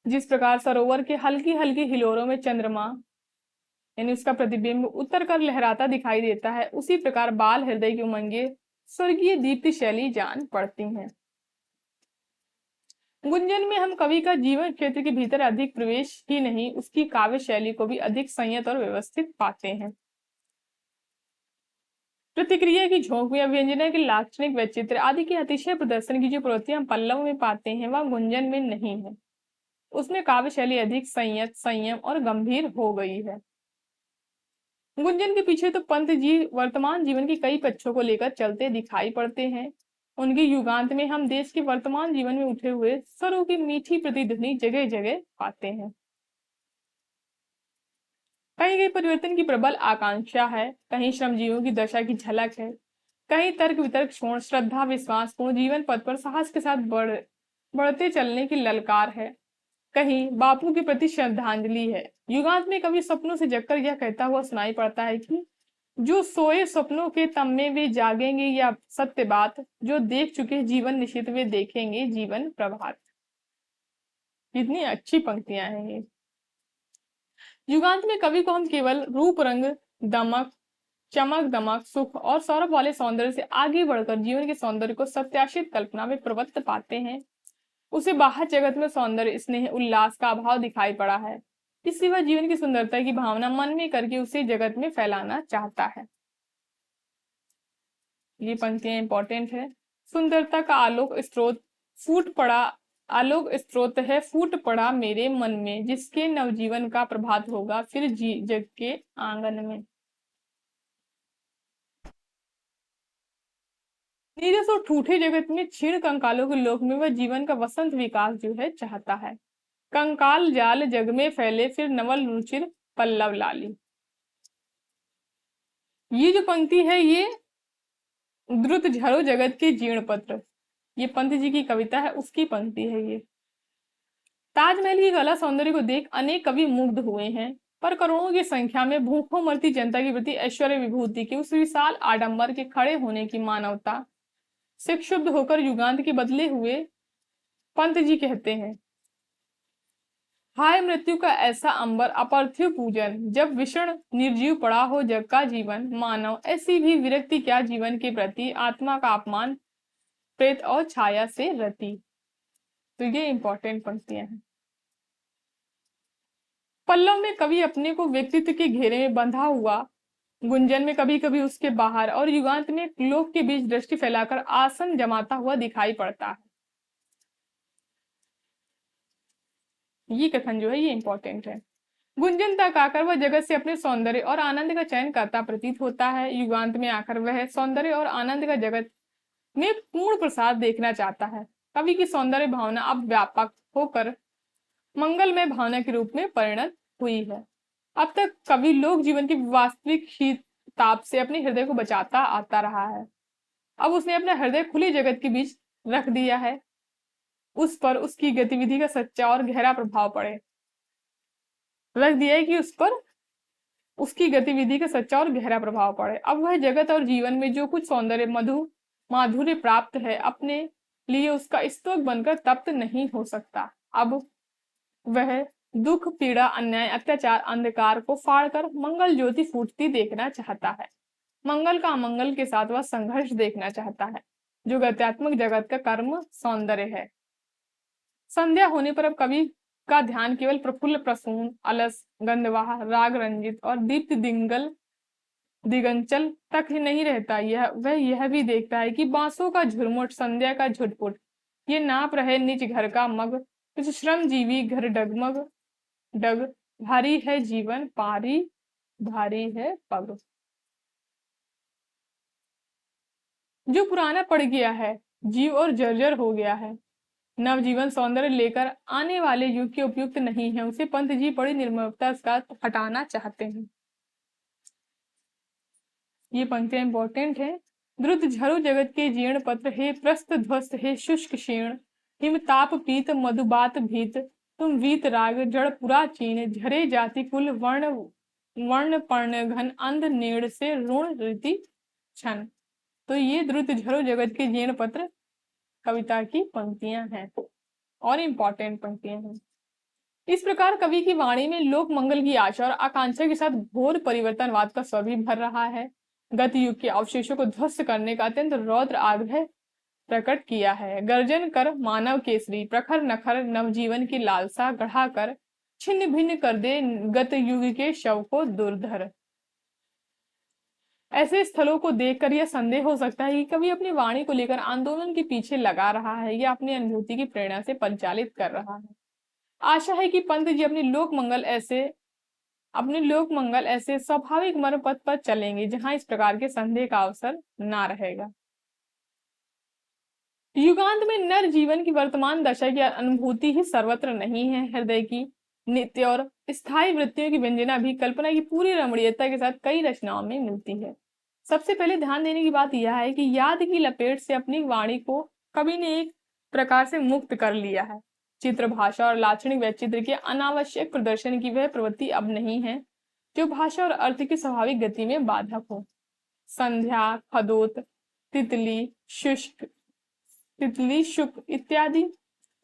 जिस प्रकार सरोवर के हल्की हल्की हिलोरों में चंद्रमा यानी उसका प्रतिबिंब उतर कर लहराता दिखाई देता है, उसी प्रकार बाल हृदय की उमंगे स्वर्गीय दीप्ति शैली जान पड़ती हैं। गुंजन में हम कवि का जीवन क्षेत्र के भीतर अधिक प्रवेश ही नहीं, उसकी काव्य शैली को भी अधिक संयत और व्यवस्थित पाते हैं। प्रतिक्रिया की झोंक में व्यंजना के लाक्षणिक वैचित्र आदि के अतिशय प्रदर्शन की जो प्रवृत्तियां पल्लव में पाते हैं, वह गुंजन में नहीं है। उसमें काव्य शैली अधिक संयत, संयम और गंभीर हो गई है। गुंजन के पीछे तो पंत जी वर्तमान जीवन के कई पक्षों को लेकर चलते दिखाई पड़ते हैं। उनके युगांत में हम देश के वर्तमान जीवन में उठे हुए स्वरों की मीठी प्रतिध्वनि जगह जगह पाते हैं। कहीं कहीं परिवर्तन की प्रबल आकांक्षा है, कहीं श्रमजीवियों की दशा की झलक है, कहीं तर्क वितर्क पूर्ण श्रद्धा विश्वास पूर्ण जीवन पथ पर साहस के साथ बढ़ते चलने की ललकार है, कहीं बापू के प्रति श्रद्धांजलि है। युगांत में कभी सपनों से जगकर यह कहता हुआ सुनाई पड़ता है कि जो सोए सपनों के तम में वे जागेंगे, या सत्य बात जो देख चुके जीवन निश्चित वे देखेंगे जीवन प्रभात। कितनी अच्छी पंक्तियां हैं ये। युगांत में कवि को हम केवल रूप रंग दमक चमक दमक सुख और सौरभ वाले सौंदर्य से आगे बढ़कर जीवन के सौंदर्य को सत्याशित कल्पना में प्रवृत्त पाते हैं। उसे बाहर जगत में सौंदर्य स्नेह उल्लास का अभाव दिखाई पड़ा है, इसलिए वह जीवन की सुंदरता की भावना मन में करके उसे जगत में फैलाना चाहता है। ये पंक्तियां इंपॉर्टेंट है। सुंदरता का आलोक स्रोत है फूट पड़ा मेरे मन में, जिसके नवजीवन का प्रभात होगा फिर जग के आंगन में। नीरस और ठूठे जगत में क्षीण कंकालों के लोक में वह जीवन का वसंत विकास जो है चाहता है। कंकाल जाल जग में फैले फिर नवल रुचिर पल्लव लाली। ये जो पंक्ति है ये द्रुत झरो जगत के जीर्ण पत्र, ये पंत जी की कविता है, उसकी पंक्ति है ये। ताजमहल की कला सौंदर्य को देख अनेक कवि मुग्ध हुए हैं, पर करोड़ों की संख्या में भूखों मरती जनता के प्रति ऐश्वर्य विभूति के उस विशाल आडंबर के खड़े होने की मानवता से क्षुब्ध होकर युगांत के बदले हुए पंत जी कहते हैं, हाय मृत्यु का ऐसा अंबर अपार्थिव पूजन, जब विषण निर्जीव पड़ा हो जग का जीवन, मानव ऐसी भी विरक्ति क्या जीवन के प्रति, आत्मा का अपमान प्रेत और छाया से रति। तो ये इंपॉर्टेंट पंक्तियां हैं। पल्लव में कवि अपने को व्यक्तित्व के घेरे में बंधा हुआ, गुंजन में कभी कभी उसके बाहर और युगांत में लोक के बीच दृष्टि फैलाकर आसन जमाता हुआ दिखाई पड़ता है। ये कथन जो है ये इंपॉर्टेंट है। गुंजन तक आकर वह जगत से अपने सौंदर्य और आनंद का चयन करता प्रतीत होता है, युगांत में आकर वह सौंदर्य और आनंद का जगत में पूर्ण प्रसाद देखना चाहता है। कवि की सौंदर्य भावना अब व्यापक होकर मंगलमय भावना के रूप में परिणत हुई है। अब तक कवि लोक जीवन की वास्तविक शीत ताप से अपने हृदय को बचाता आता रहा है, अब उसने अपना हृदय खुले जगत के बीच रख दिया है, उस पर उसकी गतिविधि का सच्चा और गहरा प्रभाव पड़े, रख दिया है कि उस पर उसकी गतिविधि का सच्चा और गहरा प्रभाव पड़े। अब वह जगत और जीवन में जो कुछ सौंदर्य माधुर्य प्राप्त है, अपने लिए उसका स्तोक बनकर तप्त नहीं हो सकता। अब वह दुख पीड़ा अन्याय अत्याचार अंधकार को फाड़कर मंगल ज्योति फूटती देखना चाहता है। मंगल का अमंगल के साथ वह संघर्ष देखना चाहता है, जो गत्यात्मक जगत का कर्म सौंदर्य है। संध्या होने पर अब कवि का ध्यान केवल प्रफुल्ल प्रसून अलस गंधवाह राग रंजित और दीप्त दिगंचल तक ही नहीं रहता, वह यह भी देखता है कि बांसों का झुरमुट संध्या का झुटपुट ये नाप रहे निज घर का मग, कुछ श्रमजीवी घर डगमग डग, भारी है जीवन पारी भारी है पग। जो पुराना पड़ गया है जीव और जर्जर हो गया है, नवजीवन सौंदर्य लेकर आने वाले युग के उपयुक्त नहीं है, उसे पंत जी बड़ी निर्ममता का हटाना चाहते हैं। ये पंक्तियां इंपॉर्टेंट है। द्रुत झरो जगत के जीर्ण पत्र, हे प्रस्थ ध्वस्त हे शुष्क क्षीण, हिमताप पीत मधुबात भीत, तुम वीत राग जड़ पुराचीन, झरे जाति कुल वर्ण वर्ण पर्ण घन अंध नेड़ से ऋण रीति क्षण। तो ये द्रुत झरो जगत के जीर्ण पत्र कविता की पंक्तियां हैं और इंपॉर्टेंट पंक्तियां हैं। इस प्रकार कवि की वाणी में लोक मंगल की आशा और आकांक्षा के साथ घोर परिवर्तनवाद का स्वर भी भर रहा है। गत युग के अवशेषों को ध्वस्त करने का अत्यंत रौद्र आग्रह प्रकट किया है। गर्जन कर मानव केसरी प्रखर नखर नवजीवन की लालसा गढ़ाकर छिन्न भिन्न कर दे गत युग के शव को दुर्धर। ऐसे स्थलों को देखकर यह संदेह हो सकता है कि कवि अपनी वाणी को लेकर आंदोलन के पीछे लगा रहा है या अपनी अनुभूति की प्रेरणा से परिचालित कर रहा है। आशा है कि पंत जी अपने लोक मंगल ऐसे स्वाभाविक मर्म पथ पर चलेंगे जहां इस प्रकार के संदेह का अवसर ना रहेगा। युगांत में नर जीवन की वर्तमान दशा की अनुभूति ही सर्वत्र नहीं है, हृदय की नित्य और स्थायी वृत्तियों की व्यंजना भी कल्पना की पूरी रमणीयता के साथ कई रचनाओं में मिलती है। सबसे पहले ध्यान देने की बात यह है कि याद की लपेट से अपनी वाणी को कवि ने एक प्रकार से मुक्त कर लिया है। चित्र भाषा और लाक्षणिक वैचित्र के अनावश्यक प्रदर्शन की वह प्रवृत्ति अब नहीं है जो भाषा और अर्थ की स्वाभाविक गति में बाधक हो। संध्या खदोत तितली शुक इत्यादि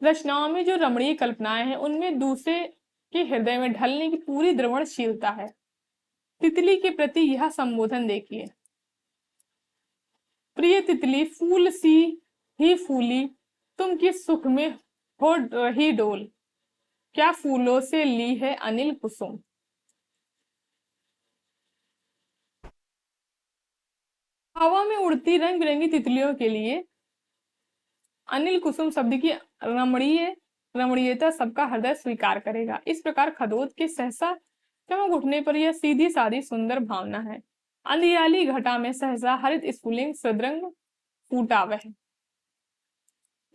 रचनाओं में जो रमणीय कल्पनाएं हैं उनमें दूसरे के हृदय में ढलने की पूरी द्रवणशीलता है। तितली के प्रति यह संबोधन देखिए, प्रिय तितली फूल सी ही फूली, तुम किस सुख में हो रही डोल, क्या फूलों से ली है अनिल कुसुम। हवा में उड़ती रंग बिरंगी तितलियों के लिए अनिल कुसुम शब्द की रमणीयता सबका हृदय स्वीकार करेगा। इस प्रकार खदोत के सहसा चमक उठने पर यह सीधी सादी सुंदर भावना है। अंधियाली घटा में सहसा हरित स्फुलिंग सदरंग फूटा वह।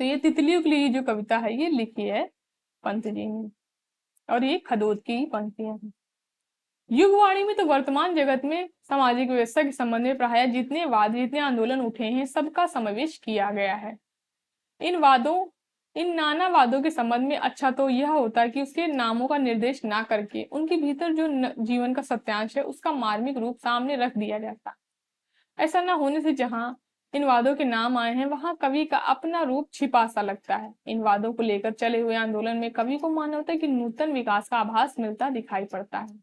तो ये तितलियों के लिए जो कविता है ये लिखी है पंत जी ने, और ये खदोद की पंक्तियां हैं। युगवाणी में तो वर्तमान जगत में सामाजिक व्यवस्था के संबंध में प्राय जितने वाद, जितने आंदोलन उठे हैं, सबका समावेश किया गया है। इन वादों, इन नाना वादों के संबंध में अच्छा तो यह होता है कि उसके नामों का निर्देश ना करके उनके भीतर जो जीवन का सत्यांश है उसका मार्मिक रूप सामने रख दिया जाता। ऐसा ना होने से जहां इन वादों के नाम आए हैं वहां कवि का अपना रूप छिपा सा लगता है। इन वादों को लेकर चले हुए आंदोलन में कवि को मानवता की नूतन विकास का आभास मिलता दिखाई पड़ता है।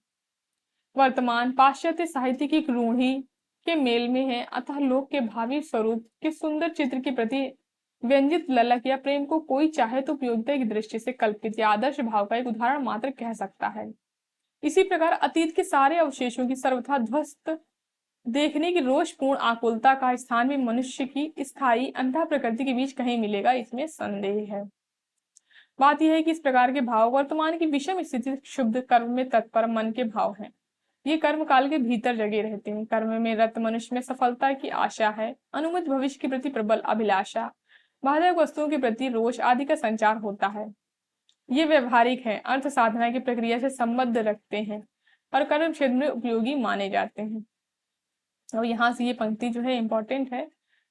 वर्तमान पाश्चात्य साहित्य की रूढ़ी के मेल में है, अतः लोक के भावी स्वरूप के सुंदर चित्र के प्रति व्यंजित ललक या प्रेम को कोई चाहे तो उपयोगिता की दृष्टि से कल्पित या आदर्श भाव का एक उदाहरण मात्र कह सकता है। इसी प्रकार अतीत के सारे अवशेषों की सर्वथा ध्वस्त देखने की रोषपूर्ण आकुलता का स्थान भी मनुष्य की स्थायी अंतः प्रकृति के बीच कहीं मिलेगा, इसमें संदेह है। बात यह है कि इस प्रकार के भाव वर्तमान की विषम स्थिति शुद्ध कर्म में तत्पर मन के भाव हैं। ये कर्म काल के भीतर जगे रहते हैं। कर्म में रत मनुष्य में सफलता की आशा है, अनुमत भविष्य के प्रति प्रबल अभिलाषा, बाधक वस्तुओं के प्रति रोष आदि का संचार होता है। ये व्यवहारिक है, अर्थ साधना की प्रक्रिया से संबद्ध रखते हैं और कर्म क्षेत्र में उपयोगी माने जाते हैं। और यहाँ से ये पंक्ति जो है इंपॉर्टेंट है।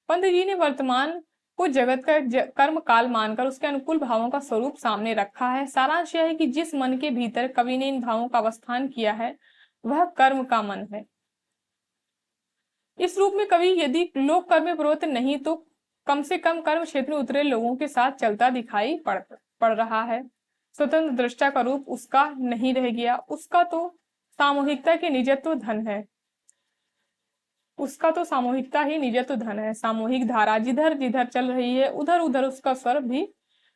पंत जी ने वर्तमान को जगत का कर्म काल मानकर उसके अनुकूल भावों का स्वरूप सामने रखा है। सारांश यह है कि जिस मन के भीतर कवि ने इन भावों का अवस्थान किया है वह कर्म का मन है। इस रूप में कवि यदि लोक कर्म में प्रवृत्त नहीं तो कम से कम कर्म क्षेत्र में उतरे लोगों के साथ चलता दिखाई पड़ रहा है। स्वतंत्र दृष्टा का रूप उसका नहीं रह गया। उसका तो सामूहिकता के निजत्व धन है, उसका तो सामूहिकता ही निजत्व धन है। सामूहिक धारा जिधर जिधर चल रही है उधर उधर उसका स्वर भी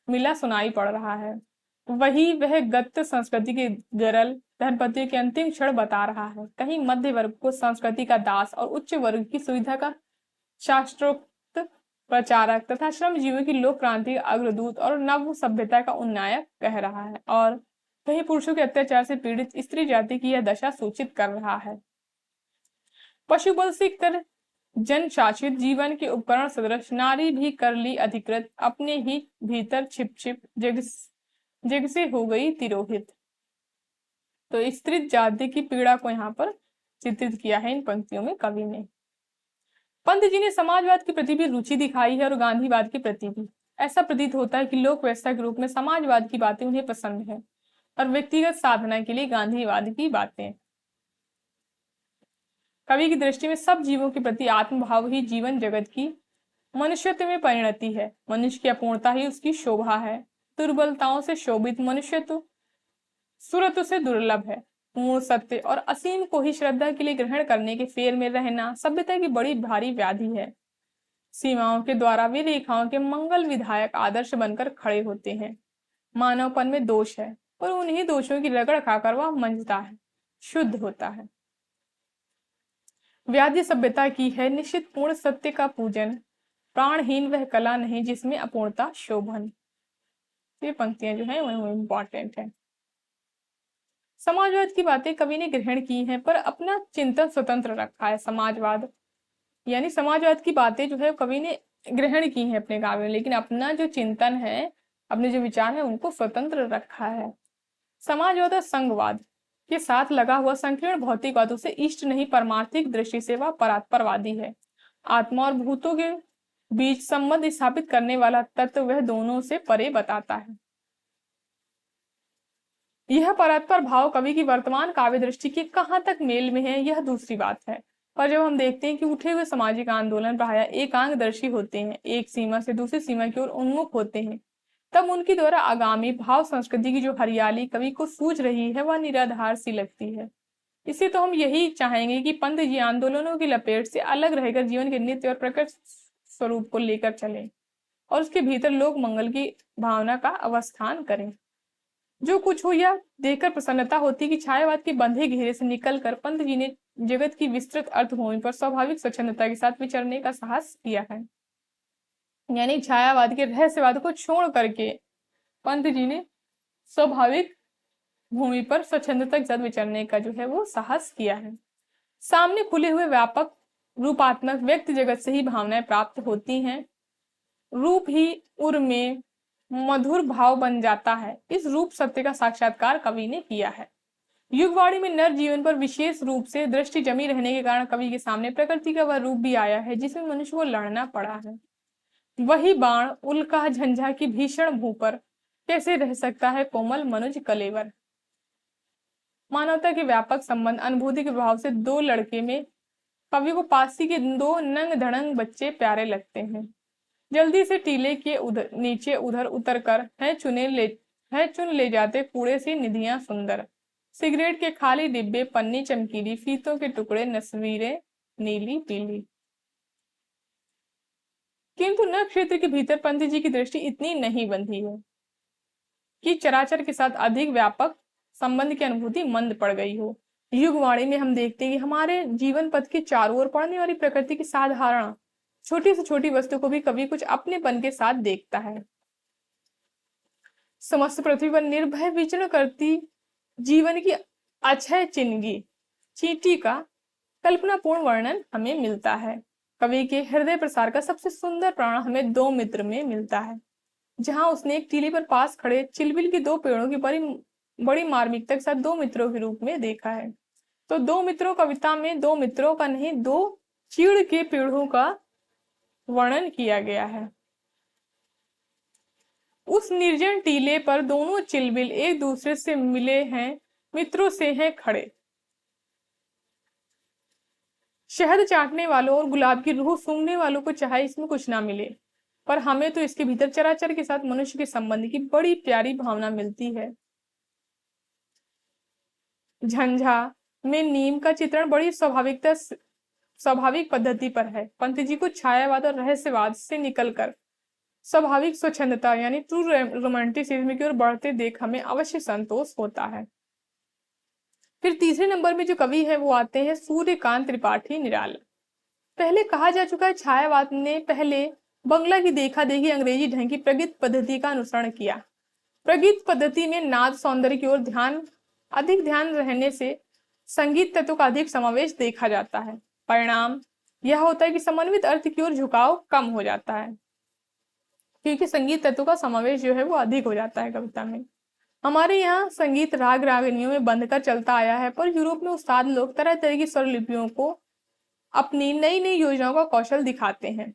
मिला सुनाई पड़ रहा है। वही वह गत संस्कृति के गरल धनपतियों के अंतिम क्षण बता रहा है। कहीं मध्य वर्ग को संस्कृति का दास और उच्च वर्ग की सुविधा का शास्त्रोक्त प्रचारक तथा श्रमजीवियों की लोक क्रांति का अग्रदूत और नव सभ्यता का उन्नायक कह रहा है, और वही पुरुषों के अत्याचार से पीड़ित स्त्री जाति की यह दशा सूचित कर रहा है। पशुबल से कर जन शासित जीवन के उपकरण सदृश नारी भी कर ली अधिकृत, अपने ही भीतर छिप छिप जग से हो गई तिरोहित। तो स्त्री जाति की पीड़ा को यहाँ पर चित्रित किया है इन पंक्तियों में कवि ने। पंत जी ने समाजवाद के प्रति भी रुचि दिखाई है और गांधीवाद के प्रति भी। ऐसा प्रतीत होता है कि लोक व्यवस्था के रूप में समाजवाद की बातें उन्हें पसंद है और व्यक्तिगत साधना के लिए गांधीवाद की बातें। कवि की दृष्टि में सब जीवों के प्रति आत्मभाव ही जीवन जगत की मनुष्यत्व में परिणति है। मनुष्य की अपूर्णता ही उसकी शोभा है। दुर्बलताओं से शोभित मनुष्यत्व सुरत्व से दुर्लभ है। पूर्ण सत्य और असीम को ही श्रद्धा के लिए ग्रहण करने के फेर में रहना सभ्यता की बड़ी भारी व्याधि है। सीमाओं के द्वारा वे रेखाओं के मंगल विधायक आदर्श बनकर खड़े होते हैं। मानवपन में दोष है पर उन्हीं दोषों की रगड़ खाकर वह मंजता है, शुद्ध होता है। व्याधि सभ्यता की है निश्चित पूर्ण सत्य का पूजन, प्राणहीन वह कला नहीं जिसमें अपूर्णता शोभन। ये पंक्तियां जो है वो इम्पोर्टेंट है। समाजवाद की बातें कवि ने ग्रहण की हैं पर अपना चिंतन स्वतंत्र रखा है। समाजवाद यानी समाजवाद की बातें जो है कवि ने ग्रहण की हैं अपने काव्य में, लेकिन अपना जो चिंतन है, अपने जो विचार है उनको स्वतंत्र रखा है। समाजवाद और संघवाद के साथ लगा हुआ संकीर्ण भौतिकवाद उसे इष्ट नहीं, परमार्थिक दृष्टि से वह परात्परवादी है। आत्मा और भूतों के बीच संबंध स्थापित करने वाला तत्व वह दोनों से परे बताता है। यह परात्पर भाव कवि की वर्तमान काव्य दृष्टि के कहाँ तक मेल में है यह दूसरी बात है। पर जब हम देखते हैं कि उठे हुए सामाजिक आंदोलन प्रायः एकांगदर्शी होते हैं, एक सीमा से दूसरी सीमा की ओर उन्मुख होते हैं, तब उनकी द्वारा आगामी भाव संस्कृति की जो हरियाली कवि को सूझ रही है वह निराधार सी लगती है। इसे तो हम यही चाहेंगे कि पंत जी आंदोलनों की लपेट से अलग रहकर जीवन के नित्य और प्रकट स्वरूप को लेकर चलें और उसके भीतर लोक मंगल की भावना का अवस्थान करें। जो कुछ हो यह देखकर प्रसन्नता होती कि छायावाद के बंधे घेरे से निकलकर पंत जी ने जगत की विस्तृत अर्थभूमि पर स्वाभाविक स्वच्छंदता के साथ विचरने का साहस किया है। यानी छायावाद के रहस्यवाद को छोड़ करके पंत जी ने स्वाभाविक भूमि पर स्वच्छंदता के साथ विचरने का जो है वो साहस किया है। सामने खुले हुए व्यापक रूपात्मक व्यक्ति जगत से ही भावनाएं प्राप्त होती हैं। रूप ही उर में मधुर भाव बन जाता है। इस रूप सत्य का साक्षात्कार कवि ने किया है। युगवाणी में नर जीवन पर विशेष रूप से दृष्टि जमी रहने के कारण कवि के सामने प्रकृति का वह रूप भी आया है जिसमें मनुष्य को लड़ना पड़ा है। वही बाण उल्का झंझा की भीषण भू पर कैसे रह सकता है कोमल मनुज कलेवर। मानवता के व्यापक संबंध अनुभूति के प्रभाव से दो लड़के में कवि को पासी के दो नंग धड़ंग बच्चे प्यारे लगते हैं। जल्दी से टीले के नीचे उधर उतर कर है चुन ले जाते कूड़े सी निधियां सुंदर। सिगरेट के खाली डिब्बे, पन्नी चमकीली, फीतों के टुकड़े, तस्वीरें नीली पीली। किंतु न क्षेत्र के भीतर पंत जी की दृष्टि इतनी नहीं बंधी है कि चराचर के साथ अधिक व्यापक संबंध की अनुभूति मंद पड़ गई हो। युगवाणी में हम देखते हैं कि हमारे जीवन पथ के चारों ओर पड़ने वाली प्रकृति की साधारण छोटी से छोटी वस्तु को भी कवि कुछ अपनेपन के साथ देखता है। समस्त पृथ्वी पर निर्भय विचरण करती जीवन की अक्षय चींटी का कल्पनापूर्ण वर्णन हमें मिलता है। कवि के हृदय प्रसार का सबसे सुंदर प्राण हमें दो मित्र में मिलता है, जहां उसने एक टीली पर पास खड़े चिलबिल के दो पेड़ों की बड़ी मार्मिकता के साथ दो मित्रों के रूप में देखा है। तो दो मित्रों कविता में दो मित्रों का नहीं, दो चीड़ के पेड़ों का वर्णन किया गया है। उस निर्जन टीले पर दोनों चिलबिल एक दूसरे से मिले हैं, मित्रों से हैं खड़े। शहद चाटने वालों और गुलाब की रूह सूंघने वालों को चाहे इसमें कुछ ना मिले, पर हमें तो इसके भीतर चराचर के साथ मनुष्य के संबंध की बड़ी प्यारी भावना मिलती है। झंझा में नीम का चित्रण बड़ी स्वाभाविक पद्धति पर है। पंत जी को छायावाद और रहस्यवाद से निकलकर स्वाभाविक स्वच्छंदता यानी ट्रू रोमांटिसिज्म की ओर बढ़ते देख हमें अवश्य संतोष होता है। फिर तीसरे नंबर में जो कवि है वो आते हैं सूर्यकांत त्रिपाठी निराला। पहले कहा जा चुका है छायावाद ने पहले बंगला की देखा देखी अंग्रेजी ढंग की प्रगीत पद्धति का अनुसरण किया। प्रगीत पद्धति में नाद सौंदर्य की ओर अधिक ध्यान रहने से संगीत तत्व का अधिक समावेश देखा जाता है। परिणाम यह होता है कि समन्वित अर्थ की ओर झुकाव कम हो जाता है, क्योंकि संगीत तत्व का समावेश जो है वो अधिक हो जाता है कविता में। हमारे यहाँ संगीत राग रागनियों में बंधकर चलता आया है, पर यूरोप में उस्ताद लोग तरह तरह की स्वरलिपियों को अपनी नई नई योजनाओं का कौशल दिखाते हैं।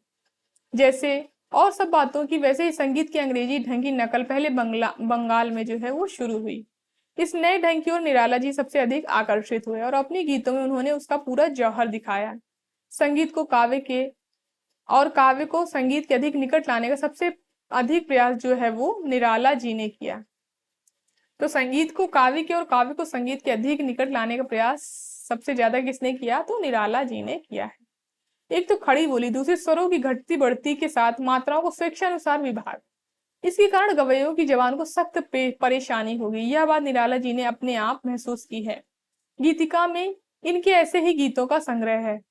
जैसे और सब बातों की वैसे ही संगीत की अंग्रेजी ढंग की नकल पहले बंगाल में जो है वो शुरू हुई। इस नए ढंग की ओर निराला जी सबसे अधिक आकर्षित हुए और अपने गीतों में उन्होंने उसका पूरा जौहर दिखाया। संगीत को काव्य को संगीत के अधिक निकट लाने का सबसे अधिक प्रयास जो है वो निराला जी ने किया। तो संगीत को काव्य के और काव्य को संगीत के अधिक निकट लाने का प्रयास सबसे ज्यादा किसने किया? तो निराला जी ने किया है। एक तो खड़ी बोली, दूसरी स्वरों की घटती बढ़ती के साथ मात्राओं को स्वेच्छानुसार विभाग। इसके कारण गवैयों की जबान को सख्त परेशानी होगी। यह बात निराला जी ने अपने आप महसूस की है। गीतिका में इनके ऐसे ही गीतों का संग्रह है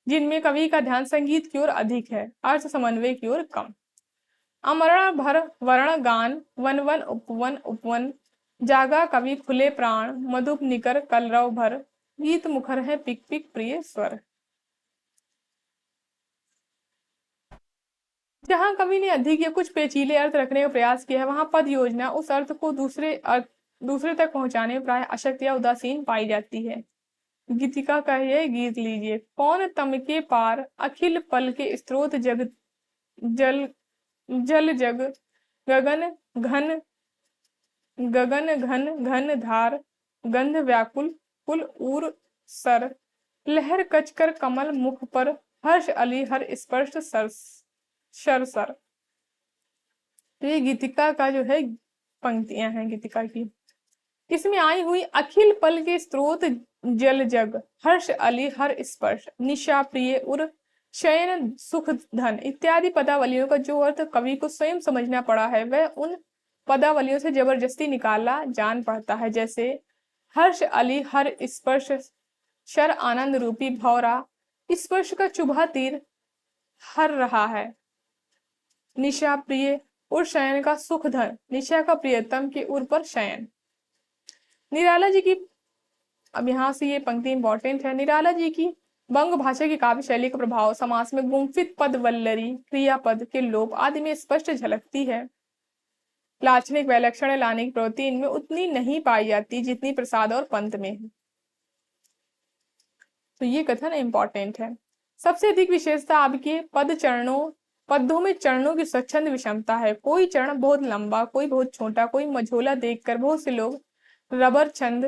जिनमें कवि का ध्यान संगीत की ओर अधिक है, अर्थ समन्वय की ओर कम। अमरण भर वर्ण गान वन वन उपवन उपवन, जागा कवि खुले प्राण, मधुप निकर कलरव भर, गीत मुखर है पिक पिक प्रिय स्वर। जहां कवि ने अधिक या कुछ पेचीले अर्थ रखने का प्रयास किया है, वहां पद योजना उस अर्थ को दूसरे तक पहुंचाने में प्राय अशक्त या उदासीन पाई जाती है। गीतिका का यह गीत लीजिए। कौन तम के पार अखिल पल के स्रोत जग जल जग, गगन घन घन धार, गंध व्याकुल कुल उर सर, लहर कचकर कमल मुख पर, हर्ष अली हर स्पर्श सर। तो ये गीतिका का जो है पंक्तियां हैं गीतिका की। इसमें आई हुई अखिल पल के स्रोत जल जग, हर्ष अली हर स्पर्श, निशा प्रिय उर शयन सुख धन इत्यादि पदावलियों का जो अर्थ कवि को स्वयं समझना पड़ा है वह उन पदावलियों से जबरदस्ती निकाला जान पड़ता है। जैसे हर्ष अली हर स्पर्श, शर आनंद रूपी भौरा, स्पर्श का चुभा तीर हर रहा है, निशा प्रिय उर शयन का सुख धन, निशा का प्रियतम के उर पर शयन। निराला जी की, अब यहां से ये पंक्ति इंपॉर्टेंट है। निराला जी की बंग भाषा की काव्य शैली का प्रभाव समास में गुम्फित पद, वल्लरी, क्रियापद के लोप आदि में स्पष्ट झलकती है। लाक्षणिक वैलक्षण्य लाने की प्रवृत्ति इनमें उतनी नहीं पाई जाती जितनी प्रसाद और पंत में है। तो ये कथन इंपॉर्टेंट है। सबसे अधिक विशेषता आपके पदों में चरणों की स्वच्छंद विषमता है। कोई चरण बहुत लंबा, कोई बहुत छोटा, कोई मझोला देखकर बहुत से लोग रबर छंद,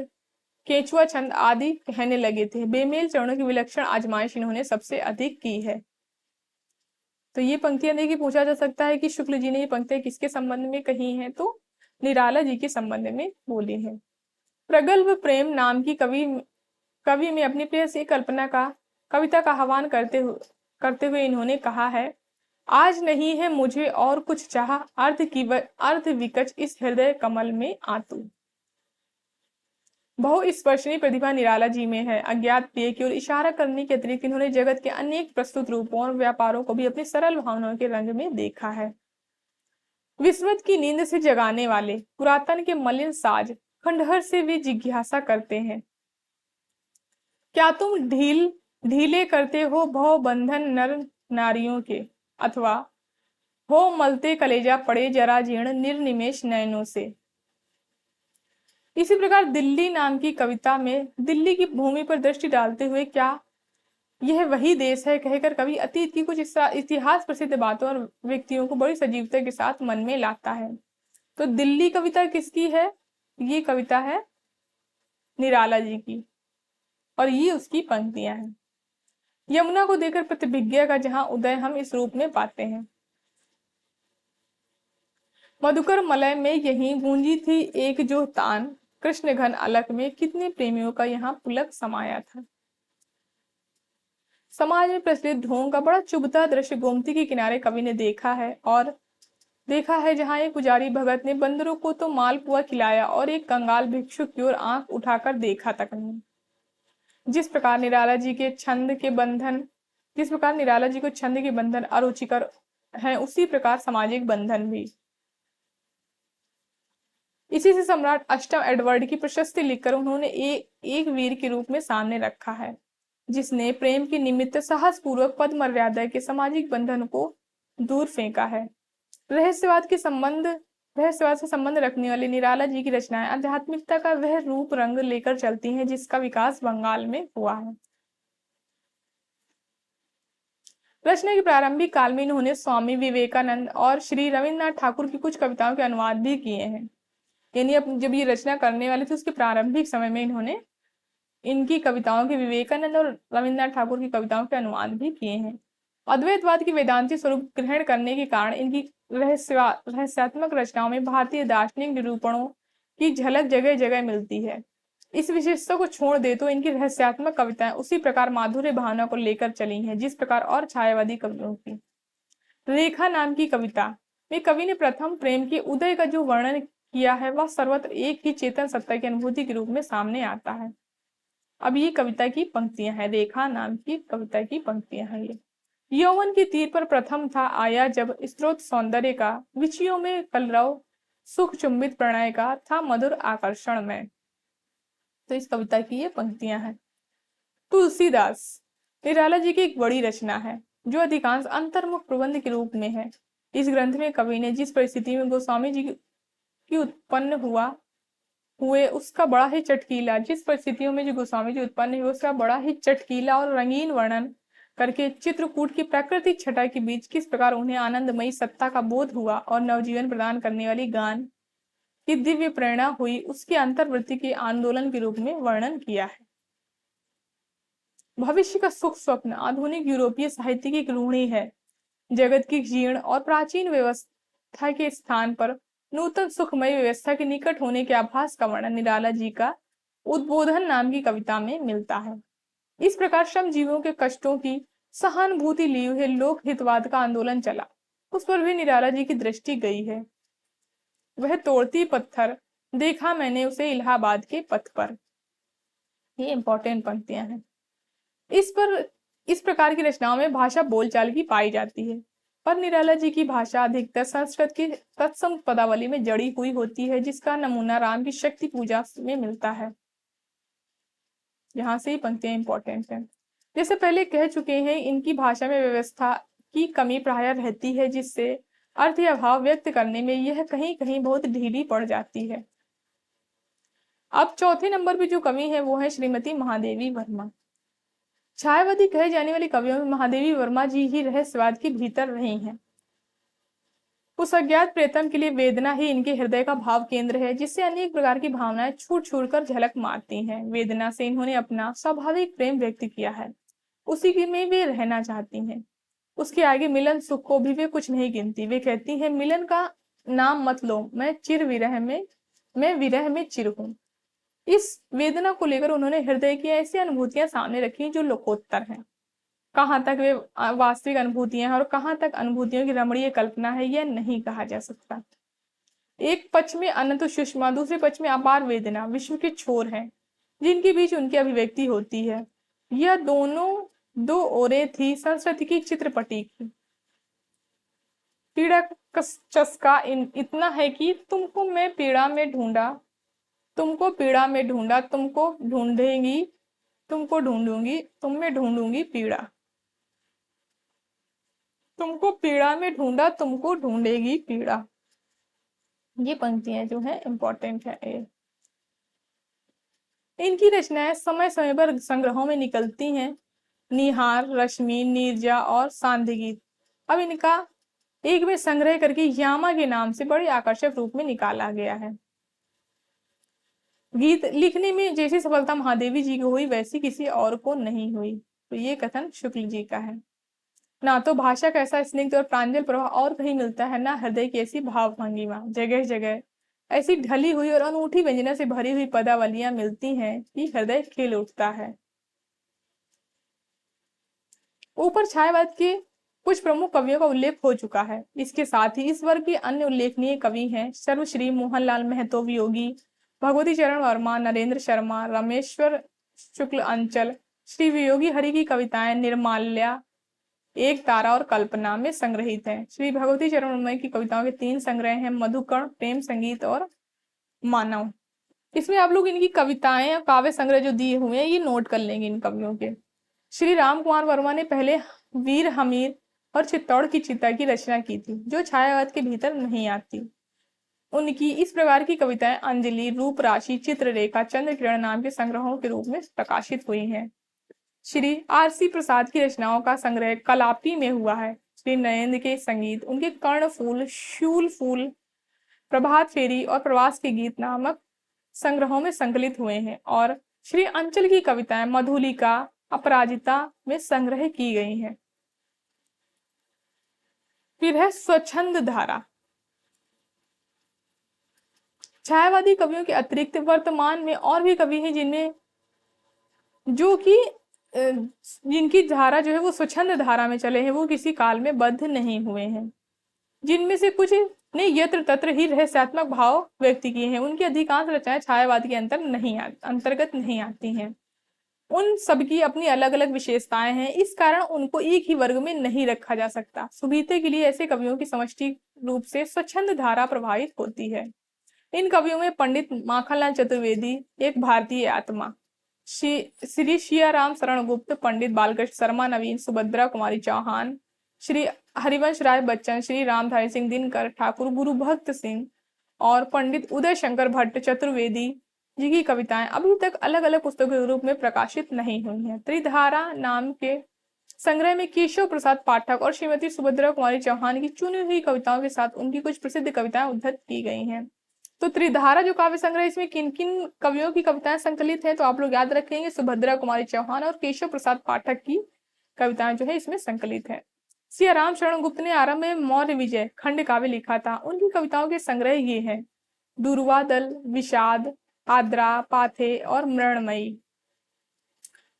केचुआ छंद आदि कहने लगे थे। बेमेल चरणों की विलक्षण आजमाइश इन्होंने सबसे अधिक की है। तो ये पंक्तियां देखिए, पूछा जा सकता है कि शुक्ल जी ने ये पंक्तियां किसके संबंध में कही हैं, तो निराला जी के संबंध में बोली हैं। प्रगल्भ प्रेम नाम की कवि में अपनी प्रेयसी कविता का आह्वान करते हुए इन्होंने कहा है, आज नहीं है मुझे और कुछ चाह, अर्ध विकच इस हृदय कमल में आतु। बहुस्पर्शनीय प्रतिभा निराला जी में है। अज्ञात प्रिय की ओर इशारा करने के अतिरिक्त इन्होंने जगत के अनेक प्रस्तुत रूपों और व्यापारों को भी अपनी सरल भावनाओं के रंग में देखा है। विस्मृत की नींद से जगाने वाले पुरातन के मलिन साज खंडहर से वे जिज्ञासा करते हैं, क्या तुम ढीले करते हो भव बंधन नर नारियों के, अथवा हो मलते कलेजा पड़े जरा जीर्ण निर्निमेष नयनों से। इसी प्रकार दिल्ली नाम की कविता में दिल्ली की भूमि पर दृष्टि डालते हुए क्या यह वही देश है कहकर कवि अतीत की कुछ इतिहास प्रसिद्ध बातों और व्यक्तियों को बड़ी सजीवता के साथ मन में लाता है। तो दिल्ली कविता किसकी है? ये कविता है निराला जी की, और ये उसकी पंक्तियां हैं। यमुना को देखकर प्रतिभिज्ञा का जहां उदय हम इस रूप में पाते हैं। मधुकर मलय में यही गूंजी थी एक जो तान, कृष्ण घन अलक में कितने प्रेमियों का यहाँ पुलक समाया था। समाज में प्रचलित ढोंग का बड़ा चुभता दृश्य गोमती के किनारे कवि ने देखा है, जहां एक पुजारी भगत ने बंदरों को तो मालपुआ खिलाया और एक कंगाल भिक्षुक की ओर आंख उठाकर देखा तक नहीं। जिस प्रकार निराला जी को छंद के बंधन अरुचिकर हैं, उसी प्रकार सामाजिक बंधन भी। इसी से सम्राट अष्टम एडवर्ड की प्रशस्ति लिखकर उन्होंने एक वीर के रूप में सामने रखा है, जिसने प्रेम के निमित्त साहस पूर्वक पद मर्यादा के सामाजिक बंधन को दूर फेंका है। रहस्यवाद से संबंध रखने वाली निराला जी की रचनाएं आध्यात्मिकता का वह रूप रंग लेकर चलती हैं जिसका विकास बंगाल में हुआ है। रचना के प्रारंभिक काल में इन्होंने स्वामी विवेकानंद और श्री रविन्द्रनाथ ठाकुर की कुछ कविताओं के अनुवाद भी किए हैं। यानी अब जब ये रचना करने वाले थे उसके प्रारंभिक समय में इन्होंने इनकी कविताओं के, विवेकानंद और रविन्द्रनाथ ठाकुर की कविताओं के अनुवाद भी किए हैं। अद्वैतवाद की वेदांती स्वरूप ग्रहण करने के कारण इनकी रहस्यात्मक रचनाओं में भारतीय दार्शनिक निरूपणों की झलक जगह जगह मिलती है। इस विशेषता को छोड़ दे तो इनकी रहस्यात्मक कविताएं उसी प्रकार माधुर्य भावना को लेकर चली हैं जिस प्रकार और छायावादी कवियों की। रेखा नाम की कविता में कवि ने प्रथम प्रेम के उदय का जो वर्णन किया है वह सर्वत्र एक ही चेतन सत्ता की अनुभूति के रूप में सामने आता है। अब ये कविता की पंक्तियां हैं, रेखा नाम की कविता की पंक्तियां हैं ये। यौवन के तीर पर प्रथम था आया जब स्रोत सौंदर्य का, विचियों में कलरव सुख चुंबित प्रणय का था मधुर आकर्षण में। तो इस कविता की ये पंक्तियां हैं। तुलसीदास निराला जी की एक बड़ी रचना है जो अधिकांश अंतर्मुख प्रबंध के रूप में है। इस ग्रंथ में कवि ने जिस परिस्थिति में गोस्वामी जी की उत्पन्न हुए उसका बड़ा ही चटकीला जिस परिस्थितियों में जो गोस्वामी जी उत्पन्न हुए उसका बड़ा ही चटकीला और रंगीन वर्णन करके चित्रकूट की प्राकृतिक छटा के बीच किस प्रकार उन्हें आनंदमयी सत्ता का बोध हुआ और नवजीवन प्रदान करने वाली गान की दिव्य प्रेरणा हुई, उसकी अंतर्वृत्ति के आंदोलन के रूप में वर्णन किया है। भविष्य का सुख स्वप्न आधुनिक यूरोपीय साहित्य की रूढ़ी है। जगत की जीर्ण और प्राचीन व्यवस्था के स्थान पर नूतन सुखमय व्यवस्था के निकट होने के आभास का वर्णन निराला जी का उद्बोधन नाम की कविता में मिलता है। इस प्रकार श्रम जीवों के कष्टों की सहानुभूति लिए हुए लोक हितवाद का आंदोलन चला, उस पर भी निराला जी की दृष्टि गई है। वह तोड़ती पत्थर देखा मैंने उसे इलाहाबाद के पथ पर। ये इंपॉर्टेंट पंक्तियां हैं। इस प्रकार की रचनाओं में भाषा बोलचाल की पाई जाती है, पर निराला जी की भाषा अधिकतर संस्कृत की तत्सम पदावली में जड़ी हुई होती है, जिसका नमूना राम की शक्ति पूजा में मिलता है। यहाँ से ही पंक्तियां इंपॉर्टेंट है। जैसे पहले कह चुके हैं, इनकी भाषा में व्यवस्था की कमी प्रायः रहती है, जिससे अर्थ या भाव व्यक्त करने में यह कहीं कहीं बहुत ढीली पड़ जाती है। अब चौथे नंबर पे जो कवि है वो है श्रीमती महादेवी वर्मा। छायावादी कहे जाने वाली कवियों में महादेवी वर्मा जी ही रहस्यवाद के भीतर रही हैं। उस अज्ञात प्रेतम के लिए वेदना ही इनके हृदय का भाव केंद्र है, जिससे अनेक प्रकार की भावनाएं छूट छूट कर झलक मारती हैं। वेदना से इन्होंने अपना स्वाभाविक प्रेम व्यक्त किया है, उसी की में वे रहना चाहती हैं। उसके आगे मिलन सुख को भी वे कुछ नहीं गिनती। वे कहती हैं, मिलन का नाम मत लो, मैं विरह में चिर हूं। इस वेदना को लेकर उन्होंने हृदय की ऐसी अनुभूतियां सामने रखी जो लोकोत्तर हैं। कहाँ तक वे वास्तविक अनुभूतियां हैं और कहाँ तक अनुभूतियों की रमणीय कल्पना है, यह नहीं कहा जा सकता। एक पक्ष में अनंत सुषमा, दूसरे पक्ष में अपार वेदना, विश्व के छोर हैं, जिनके बीच उनकी अभिव्यक्ति होती है। यह दोनों दो ओरें थी संस्कृति की चित्रपटी की। पीड़ा का चस्का इतना है कि तुमको पीड़ा में ढूंढा, तुमको ढूंढूंगी, तुम में ढूंढूंगी पीड़ा। तुमको पीड़ा में ढूंढा, तुमको ढूंढेगी पीड़ा। ये पंक्तियां जो है इंपॉर्टेंट है। इनकी रचनाएं समय समय पर संग्रहों में निकलती हैं। निहार, रश्मि, नीरजा और सांध्यगीत अब इनका एक में संग्रह करके यामा के नाम से बड़े आकर्षक रूप में निकाला गया है। गीत लिखने में जैसी सफलता महादेवी जी को हुई, वैसी किसी और को नहीं हुई। तो ये कथन शुक्ल जी का है। ना तो भाषा का ऐसा स्निग्ध और प्रांजल प्रभाव और कहीं मिलता है, ना हृदय की ऐसी भाव भंगिमा। जगह जगह ऐसी ढली हुई और अनूठी व्यंजना से भरी हुई पदावलियां मिलती हैं कि हृदय खिल उठता है। ऊपर छायावाद के कुछ प्रमुख कवियों का उल्लेख हो चुका है। इसके साथ ही इस वर्ग के अन्य उल्लेखनीय कवि हैं सर्वश्री मोहनलाल महतो वियोगी, भगवती चरण वर्मा, नरेंद्र शर्मा, रमेश्वर शुक्ल अंचल। श्री वियोगी हरि की कविताएं निर्माल्या, एक तारा और कल्पना में संग्रहित हैं। श्री भगवती चरण वर्मा की कविताओं के 3 संग्रह हैं, मधुकर्ण, प्रेम संगीत और मानव। इसमें आप लोग इनकी कविताएं और काव्य संग्रह जो दिए हुए हैं ये नोट कर लेंगे इन कवियों के। श्री राम कुमार वर्मा ने पहले वीर हमीर और चित्तौड़ की चिता की रचना की थी, जो छायावाद के भीतर नहीं आती। उनकी इस प्रकार की कविताएं अंजलि, रूप राशि, चित्ररेखा, चंद्र किरण नाम के संग्रहों के रूप में प्रकाशित हुई हैं। श्री आरसी प्रसाद की रचनाओं का संग्रह कलापी में हुआ है। श्री नरेंद्र के संगीत उनके कर्णफूल, शूल फूल, प्रभात फेरी और प्रवास के गीत नामक संग्रहों में संकलित हुए हैं। और श्री अंचल की कविताएं मधुलिका, अपराजिता में संग्रह की गई हैं। फिर है स्वच्छंद धारा। छायावादी कवियों के अतिरिक्त वर्तमान में और भी कवि हैं जिनकी धारा जो है वो स्वच्छंद धारा में चले हैं, वो किसी काल में बद्ध नहीं हुए हैं। जिनमें से कुछ ने यत्र तत्र ही रहस्यात्मक भाव व्यक्त किए हैं। उनकी अधिकांश रचनाएं छायावाद के अंतर्गत नहीं आती हैं। उन सबकी अपनी अलग अलग विशेषताएं हैं, इस कारण उनको एक ही वर्ग में नहीं रखा जा सकता। सुबीते के लिए ऐसे कवियों की समष्टि रूप से स्वच्छंद धारा प्रभावित होती है। इन कवियों में पंडित माखनलाल चतुर्वेदी एक भारतीय आत्मा, श्री सियाराम शरण गुप्त, पंडित बालकृष्ण शर्मा नवीन, सुभद्रा कुमारी चौहान, श्री हरिवंश राय बच्चन, श्री रामधारी सिंह दिनकर, ठाकुर गुरु भक्त सिंह और पंडित उदय शंकर भट्ट चतुर्वेदी जी की कविताएं अभी तक अलग अलग पुस्तकों के रूप में प्रकाशित नहीं हुई हैं। त्रिधारा नाम के संग्रह में केशव प्रसाद पाठक और श्रीमती सुभद्रा कुमारी चौहान की चुनी हुई कविताओं के साथ उनकी कुछ प्रसिद्ध कविताएं उद्धृत की गई हैं। तो त्रिधारा जो काव्य संग्रह, इसमें किन किन कवियों की कविताएं संकलित है, तो आप लोग याद रखेंगे सुभद्रा कुमारी चौहान और केशव प्रसाद पाठक की कविताएं जो है इसमें संकलित है। सियाराम शरण गुप्त ने आरंभ में मौर्य विजय खंड काव्य लिखा था। उनकी कविताओं के संग्रह ये हैं दुर्वादल, विषाद, आद्रा, पाथे और मृणमयी।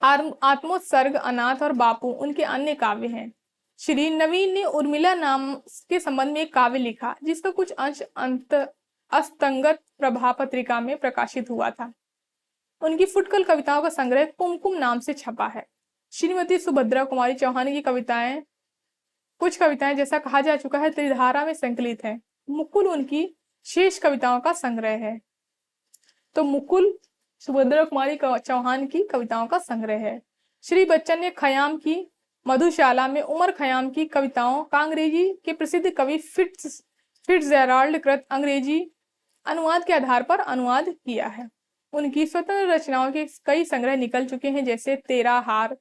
आत्मोत्सर्ग, अनाथ और बापू उनके अन्य काव्य हैं। श्री नवीन ने उर्मिला नाम के संबंध में एक काव्य लिखा, जिसका कुछ अंश अस्तंगत प्रभा पत्रिका में प्रकाशित हुआ था। उनकी फुटकल कविताओं का संग्रह कुमकुम नाम से छपा है। श्रीमती सुभद्रा कुमारी चौहान की कुछ कविताएं जैसा कहा जा चुका है त्रिधारा में संकलित है। मुकुल उनकी शेष कविताओं का संग्रह है। तो मुकुल सुभद्रा कुमारी चौहान की कविताओं का संग्रह है। श्री बच्चन ने खयाम की मधुशाला में उमर खयाम की कविताओं का अंग्रेजी के प्रसिद्ध कवि फिट्जजेराल्ड कृत अंग्रेजी अनुवाद के आधार पर अनुवाद किया है। उनकी स्वतंत्र रचनाओं के कई संग्रह निकल चुके हैं, जैसे तेरा हार,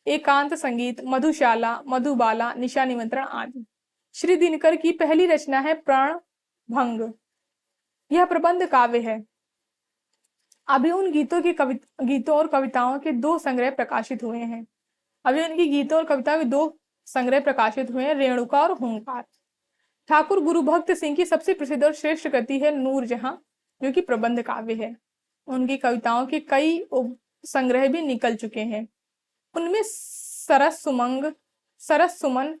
एकांत संगीत, मधुशाला, मधुबाला, निशा निमंत्रण आदि। श्री दिनकर की पहली रचना है प्राण भंग। यह प्रबंध काव्य है। अभी उन गीतों और कविताओं के 2 संग्रह प्रकाशित हुए हैं। अभी उनकी गीतों और कविताओं के 2 संग्रह प्रकाशित हुए हैं, रेणुका और हुंकार। ठाकुर गुरु भक्त सिंह की सबसे प्रसिद्ध और श्रेष्ठ कृति है नूरजहां, जो कि प्रबंध काव्य है। उनकी कविताओं के कई संग्रह भी निकल चुके हैं। उनमें सरस सुमन,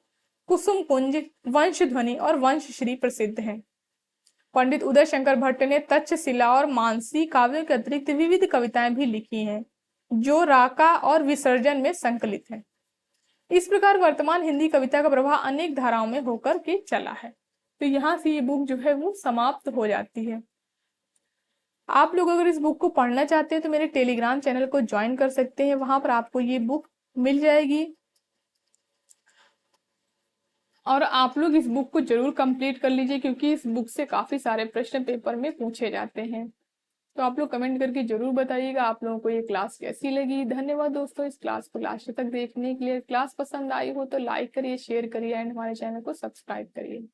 कुसुम कुंज, वंश ध्वनि और वंशश्री प्रसिद्ध हैं। पंडित उदय शंकर भट्ट ने तक्षशिला और मानसी काव्यों के अतिरिक्त विविध कविताएं भी लिखी हैं, जो राका और विसर्जन में संकलित हैं। इस प्रकार वर्तमान हिंदी कविता का प्रवाह अनेक धाराओं में होकर के चला है। तो यहाँ से ये बुक जो है वो समाप्त हो जाती है। आप लोग अगर इस बुक को पढ़ना चाहते हैं तो मेरे टेलीग्राम चैनल को ज्वाइन कर सकते हैं, वहां पर आपको ये बुक मिल जाएगी और आप लोग इस बुक को जरूर कंप्लीट कर लीजिए, क्योंकि इस बुक से काफी सारे प्रश्न पेपर में पूछे जाते हैं। तो आप लोग कमेंट करके जरूर बताइएगा आप लोगों को ये क्लास कैसी लगी। धन्यवाद दोस्तों इस क्लास को लास्ट तक देखने के लिए। क्लास पसंद आई हो तो लाइक करिए, शेयर करिए एंड हमारे चैनल को सब्सक्राइब करिए।